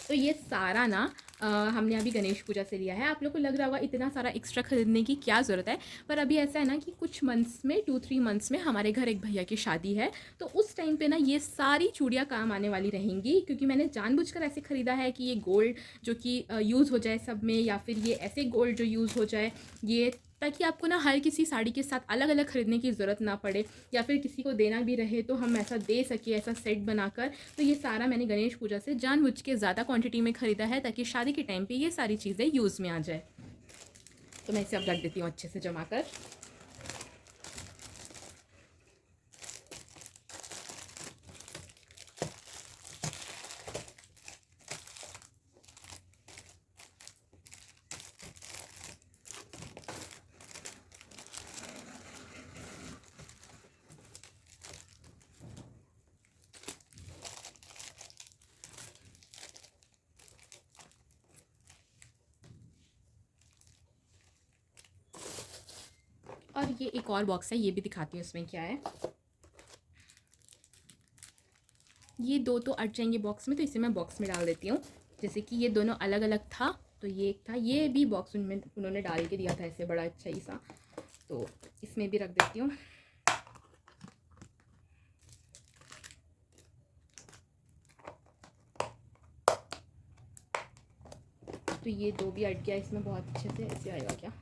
तो ये सारा ना हमने अभी गणेश पूजा से लिया है। आप लोग को लग रहा होगा इतना सारा एक्स्ट्रा खरीदने की क्या ज़रूरत है, पर अभी ऐसा है ना कि कुछ मंथ्स में, 2-3 मंथ्स में हमारे घर एक भैया की शादी है, तो उस टाइम पे ना ये सारी चूड़ियाँ काम आने वाली रहेंगी। क्योंकि मैंने जानबूझकर ऐसे ख़रीदा है कि ये गोल्ड जो कि यूज़ हो जाए सब में, या फिर ये ऐसे गोल्ड जो यूज़ हो जाए, ये ताकि आपको ना हर किसी साड़ी के साथ अलग अलग ख़रीदने की ज़रूरत ना पड़े, या फिर किसी को देना भी रहे तो हम ऐसा दे सके, ऐसा सेट बनाकर। तो ये सारा मैंने गणेश पूजा से जानबूझ के ज़्यादा क्वांटिटी में ख़रीदा है, ताकि शादी के टाइम पे ये सारी चीज़ें यूज़ में आ जाए। तो मैं इसे अब रख देती हूँ अच्छे से जमा कर। और ये एक और बॉक्स है, ये भी दिखाती हूँ इसमें क्या है। ये 2 तो अट जाएंगे बॉक्स में, तो इसे मैं बॉक्स में डाल देती हूँ। जैसे कि ये दोनों अलग अलग था, तो ये एक था, ये भी बॉक्स उनमें उन्होंने डाल के दिया था ऐसे बड़ा अच्छा ही सा, तो इसमें भी रख देती हूँ। तो ये 2 भी अट गया इसमें बहुत अच्छे से। ऐसे आएगा क्या?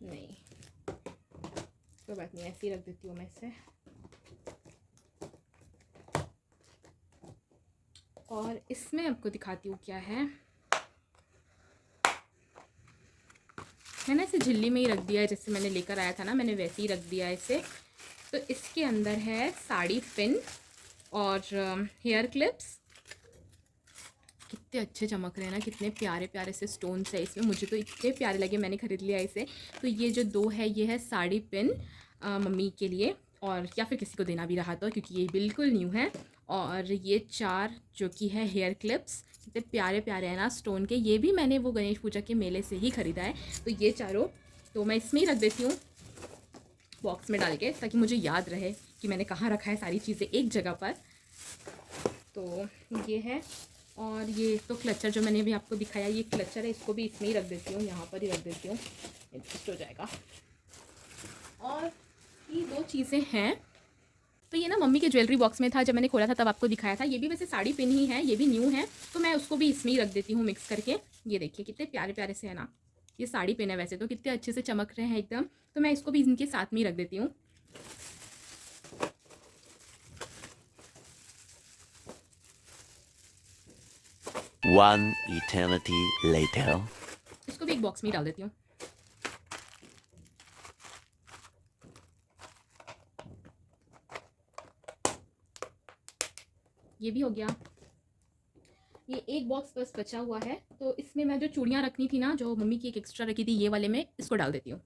नहीं, कोई बात नहीं, ऐसे ही रख देती हूँ मैं इसे। और इसमें आपको दिखाती हूँ क्या है। मैंने इसे झिल्ली में ही रख दिया है, जैसे मैंने लेकर आया था ना, मैंने वैसे ही रख दिया है इसे। तो इसके अंदर है साड़ी पिन और हेयर क्लिप्स। कितने अच्छे चमक रहे हैं ना, कितने प्यारे प्यारे से स्टोन्स है इसमें, मुझे तो इतने प्यारे लगे, मैंने ख़रीद लिया इसे। तो ये जो 2 है, ये है साड़ी पिन मम्मी के लिए, और या फिर किसी को देना भी रहा तो, क्योंकि ये बिल्कुल न्यू है। और ये 4 जो कि है हेयर क्लिप्स, कितने प्यारे प्यारे हैं ना स्टोन के। ये भी मैंने वो गणेश पूजा के मेले से ही ख़रीदा है। तो ये चारों तो मैं इसमें ही रख देती हूँ बॉक्स में डाल के, ताकि मुझे याद रहे कि मैंने कहाँ रखा है सारी चीज़ें एक जगह पर। तो ये है। और ये तो क्लचर जो मैंने भी आपको दिखाया, ये क्लचर है, इसको भी इसमें ही रख देती हूँ, यहाँ पर ही रख देती हूँ, एडजस्ट हो जाएगा। और ये 2 चीज़ें हैं। तो ये ना मम्मी के ज्वेलरी बॉक्स में था, जब मैंने खोला था तब आपको दिखाया था। ये भी वैसे साड़ी पिन ही है, ये भी न्यू है, तो मैं उसको भी इसमें ही रख देती हूँ मिक्स करके। ये देखिए कितने प्यारे प्यारे से है ना, ये साड़ी पिन है वैसे तो, कितने अच्छे से चमक रहे हैं एकदम। तो मैं इसको भी इनके साथ में ही रख देती हूँ। One eternity later. इसको भी एक बॉक्स में ही डाल देती हूँ। ये भी हो गया। ये एक बॉक्स बस बचा हुआ है, तो इसमें मैं जो चूड़ियाँ रखनी थी ना, जो मम्मी की एक एक्स्ट्रा रखी थी, ये वाले में इसको डाल देती हूँ।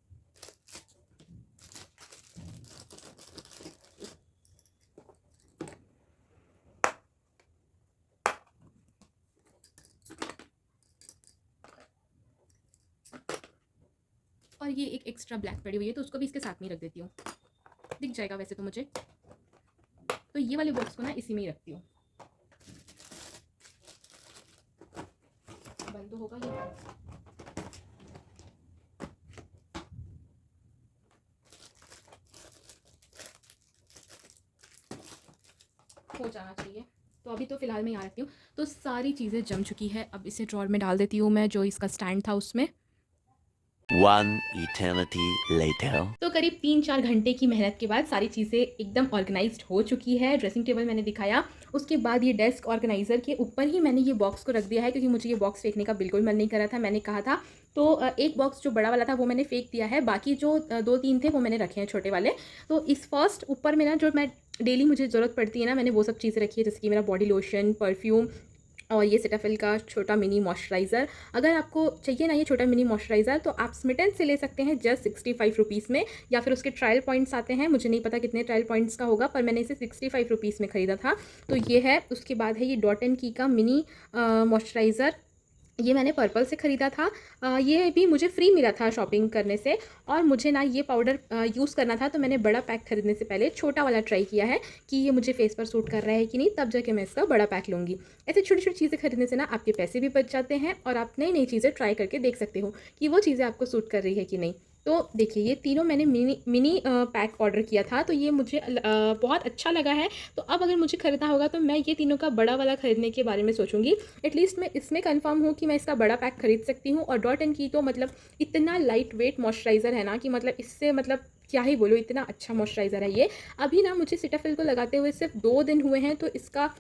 और ये एक एक्स्ट्रा ब्लैक पड़ी हुई है, तो उसको भी इसके साथ में ही रख देती हूँ। दिख जाएगा वैसे तो मुझे, तो ये वाले बॉक्स को ना इसी में ही रखती हूँ। बंद तो होगा ये। हो जाना चाहिए। तो अभी तो फ़िलहाल मैं यहाँ रखती हूँ। तो सारी चीज़ें जम चुकी है, अब इसे ड्रॉअर में डाल देती हूँ मैं, जो इसका स्टैंड था उसमें। One eternity later. तो करीब 3-4 घंटे की मेहनत के बाद सारी चीज़ें एकदम ऑर्गेनाइज्ड हो चुकी है। ड्रेसिंग टेबल मैंने दिखाया, उसके बाद ये डेस्क ऑर्गेनाइज़र के ऊपर ही मैंने ये बॉक्स को रख दिया है, क्योंकि मुझे ये बॉक्स फेंकने का बिल्कुल मन नहीं कर रहा था। मैंने कहा था तो एक बॉक्स जो बड़ा वाला था वो मैंने फेंक दिया है, बाकी जो 2-3 थे वो मैंने रखे हैं छोटे वाले। तो इस फर्स्ट ऊपर में ना जो मैं डेली मुझे ज़रूरत पड़ती है ना, मैंने वो सब चीज़ें रखी है, जैसे कि मेरा बॉडी लोशन, परफ्यूम और ये सेटाफिल का छोटा मिनी मॉइस्चराइज़र। अगर आपको चाहिए ना ये छोटा मिनी मॉइस्चराइज़र, तो आप स्मिटन से ले सकते हैं जस्ट 65 रुपीज़ में, या फिर उसके ट्रायल पॉइंट्स आते हैं, मुझे नहीं पता कितने ट्रायल पॉइंट्स का होगा, पर मैंने इसे 65 रुपीज़ में ख़रीदा था। तो ये है। उसके बाद है ये डॉट एंड की का मिनी मॉइस्चराइज़र, ये मैंने पर्पल से ख़रीदा था। ये भी मुझे फ्री मिला था शॉपिंग करने से। और मुझे ना ये पाउडर यूज़ करना था, तो मैंने बड़ा पैक खरीदने से पहले छोटा वाला ट्राई किया है कि ये मुझे फेस पर सूट कर रहा है कि नहीं, तब जाके मैं इसका बड़ा पैक लूँगी। ऐसे छोटी छोटी चीज़ें खरीदने से ना आपके पैसे भी बच जाते हैं, और आप नई नई चीज़ें ट्राई करके देख सकते हो कि वो चीज़ें आपको सूट कर रही है कि नहीं। तो देखिए, ये तीनों मैंने मिनी पैक ऑर्डर किया था, तो ये मुझे बहुत अच्छा लगा है। तो अब अगर मुझे ख़रीदना होगा तो मैं ये तीनों का बड़ा वाला ख़रीदने के बारे में सोचूंगी। एटलीस्ट मैं इसमें कंफर्म हूँ कि मैं इसका बड़ा पैक खरीद सकती हूँ। और डॉट एंड की तो मतलब इतना लाइट वेट मॉइस्चराइज़र है ना, कि मतलब इससे मतलब क्या ही बोलो, इतना अच्छा मॉइस्चराइज़र है ये। अभी ना मुझे सेटाफिल को लगाते हुए सिर्फ 2 दिन हुए हैं, तो इसका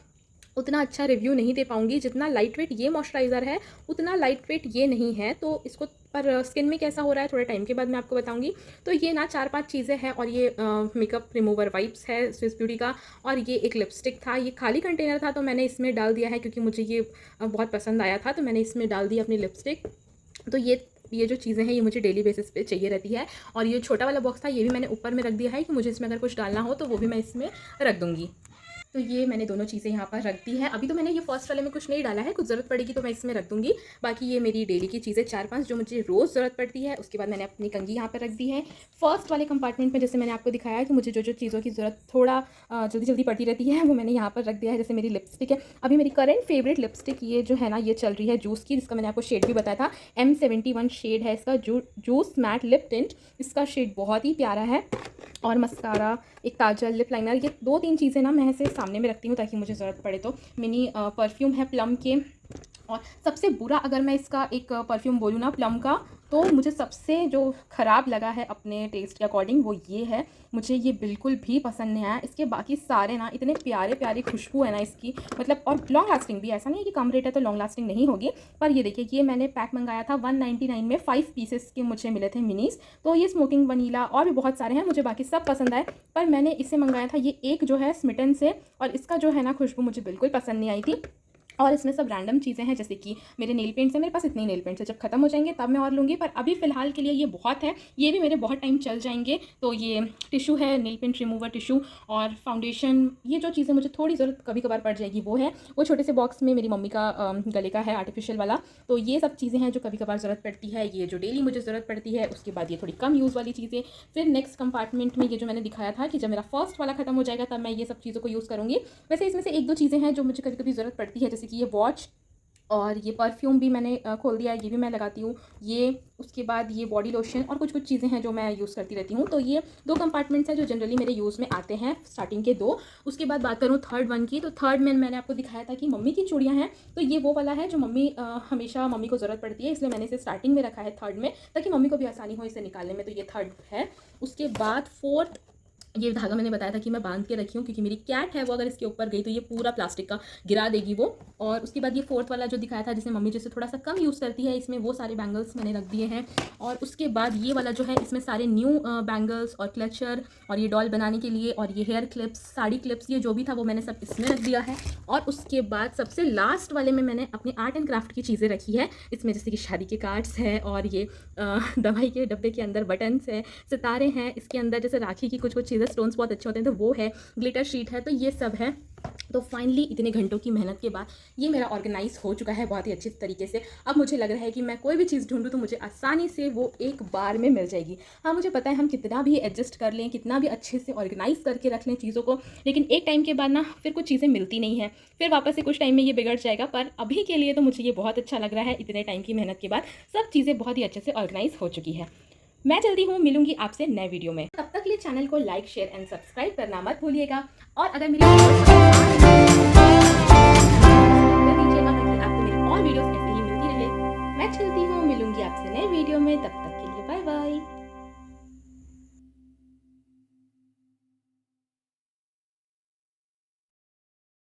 उतना अच्छा रिव्यू नहीं दे पाऊँगी। जितना लाइट वेट ये मॉइस्चराइज़र है, उतना लाइट वेट ये नहीं है। तो इसको पर स्किन में कैसा हो रहा है थोड़े टाइम के बाद मैं आपको बताऊंगी। तो ये ना 4-5 चीज़ें हैं, और ये मेकअप रिमूवर वाइप्स है स्विस ब्यूटी का, और ये एक लिपस्टिक था। ये खाली कंटेनर था, तो मैंने इसमें डाल दिया है, क्योंकि मुझे ये बहुत पसंद आया था, तो मैंने इसमें डाल दी अपनी लिपस्टिक। तो ये जो चीज़ें हैं ये मुझे डेली बेसिस पे चाहिए रहती है। और ये छोटा वाला बॉक्स था, ये भी मैंने ऊपर में रख दिया है कि मुझे इसमें अगर कुछ डालना हो तो वो भी मैं इसमें रख दूँगी। तो ये मैंने दोनों चीज़ें यहाँ पर रख दी है। अभी तो मैंने ये फर्स्ट वाले में कुछ नहीं डाला है, कुछ ज़रूरत पड़ेगी तो मैं इसमें रख दूँगी। बाकी ये मेरी डेली की चीज़ें 4-5 जो मुझे रोज़ ज़रूरत पड़ती है। उसके बाद मैंने अपनी कंघी यहाँ पर रख दी है। फर्स्ट वाले कंपार्टमेंट में जैसे मैंने आपको दिखाया कि मुझे जो जो चीज़ों की ज़रूरत थोड़ा जल्दी जल्दी पड़ती रहती है, वो मैंने यहाँ पर रख दिया है। जैसे मेरी लिपस्टिक है, अभी मेरी करेंट फेवरेट लिपस्टिक ये जो है ना, ये चल रही है जूस की, जिसका मैंने आपको शेड भी बताया था। M71 शेड है इसका, जूस मैट लिप टिंट। इसका शेड बहुत ही प्यारा है। और मस्कारा, एक काजल, लिप लाइनर, ये 2-3 चीज़ें ना मैं ऐसे सामने में रखती हूँ ताकि मुझे ज़रूरत पड़े तो। मिनी परफ्यूम है प्लम के। और सबसे बुरा अगर मैं इसका एक परफ्यूम बोलूँ ना प्लम का, तो मुझे सबसे जो ख़राब लगा है अपने टेस्ट के अकॉर्डिंग वो ये है। मुझे ये बिल्कुल भी पसंद नहीं आया। इसके बाकी सारे ना इतने प्यारे प्यारी खुशबू है ना इसकी, मतलब और लॉन्ग लास्टिंग भी। ऐसा नहीं है कि कम रेट है तो लॉन्ग लास्टिंग नहीं होगी। पर ये देखिए, ये मैंने पैक मंगाया था 199 में, 5 पीसेस के मुझे मिले थे मिनीस। तो ये स्मोकिंग वनीला और भी बहुत सारे हैं, मुझे बाकी सब पसंद आए, पर मैंने इसे मंगाया था ये एक जो है स्मिटन से। और इसका जो है ना खुशबू मुझे बिल्कुल पसंद नहीं आई थी। और इसमें सब रैंडम चीज़ें हैं, जैसे कि मेरे नेल पेंट्स हैं, मेरे पास इतने नेल पेंट्स हैं, जब खत्म हो जाएंगे तब मैं और लूँगी, पर अभी फ़िलहाल के लिए ये बहुत है, ये भी मेरे बहुत टाइम चल जाएंगे। तो ये टिशू है, नेल पेंट रिमूवर टिशू, और फाउंडेशन, ये जो चीज़ें मुझे थोड़ी ज़रूरत कभी कभार पड़ जाएगी वो है। वो छोटे से बॉक्स में मेरी मम्मी का गले का है आर्टिफिशियल वाला। तो ये सब चीज़ें हैं जो कभी कभार ज़रूरत पड़ती है, ये जो डेली मुझे ज़रूरत पड़ती है। उसके बाद ये थोड़ी कम यूज़ वाली चीज़ें। फिर नेक्स्ट कंपार्टमेंट में ये जो मैंने दिखाया था कि जब मेरा फर्स्ट वाला खत्म हो जाएगा तब मैं ये सब चीज़ों को यूज़ करूँगी। वैसे इसमें से 1-2 चीज़ें हैं जो मुझे कभी कभी ज़रूरत पड़ती है, जैसे कि ये वॉच, और ये परफ्यूम भी मैंने खोल दिया है, ये भी मैं लगाती हूँ। ये उसके बाद ये बॉडी लोशन और कुछ कुछ चीज़ें हैं जो मैं यूज़ करती रहती हूँ। तो ये 2 कंपार्टमेंट्स हैं जो जनरली मेरे यूज़ में आते हैं, स्टार्टिंग के 2। उसके बाद बात करूँ थर्ड वन की, तो थर्ड में मैंने आपको दिखाया था कि मम्मी की चूड़ियाँ हैं। तो ये वो वाला है जो हमेशा मम्मी को ज़रूरत पड़ती है, इसलिए मैंने इसे स्टार्टिंग में रखा है थर्ड में, ताकि मम्मी को भी आसानी हो इसे निकालने में। तो ये थर्ड है। उसके बाद फोर्थ ये धागा मैंने बताया था कि मैं बांध के रखी हूँ, क्योंकि मेरी कैट है वो अगर इसके ऊपर गई तो ये पूरा प्लास्टिक का गिरा देगी वो। और उसके बाद ये फोर्थ वाला जो दिखाया था, जिसे मम्मी जैसे थोड़ा सा कम यूज़ करती है, इसमें वो सारे बैंगल्स मैंने रख दिए हैं। और उसके बाद ये वाला जो है, इसमें सारे न्यू बैंगल्स और क्लचर और ये डॉल बनाने के लिए और ये हेयर क्लिप्स, साड़ी क्लिप्स, ये जो भी था वो मैंने सब इसमें रख दिया है। और उसके बाद सबसे लास्ट वाले में मैंने अपने आर्ट एंड क्राफ्ट की चीज़ें रखी है। इसमें जैसे कि शादी के कार्ड्स हैं और ये दवाई के डब्बे के अंदर बटन्स है, सितारे हैं, इसके अंदर जैसे राखी की कुछ कुछ चीज़ें, स्टोन्स बहुत अच्छे होते हैं तो वो है, ग्लिटर शीट है, तो ये सब है। तो फाइनली इतने घंटों की मेहनत के बाद ये मेरा ऑर्गेनाइज हो चुका है बहुत ही अच्छे तरीके से। अब मुझे लग रहा है कि मैं कोई भी चीज़ ढूंढूं तो मुझे आसानी से वो एक बार में मिल जाएगी। हाँ, मुझे पता है हम कितना भी एडजस्ट कर लें, कितना भी अच्छे से ऑर्गेनाइज करके रख लें चीज़ों को, लेकिन एक टाइम के बाद ना फिर कुछ चीज़ें मिलती नहीं हैं, फिर वापस से कुछ टाइम में ये बिगड़ जाएगा। पर अभी के लिए तो मुझे ये बहुत अच्छा लग रहा है, इतने टाइम की मेहनत के बाद सब चीज़ें बहुत ही अच्छे से ऑर्गेनाइज हो चुकी है। मैं जल्दी हूँ, मिलूंगी आपसे नए वीडियो में। तब तक के लिए चैनल को लाइक, शेयर एंड सब्सक्राइब करना मत भूलिएगा। और अगर मेरी और वीडियोस ऐसे ही मिलती रहे। मैं चलती हूँ, मिलूंगी आपसे नए वीडियो में, तब तक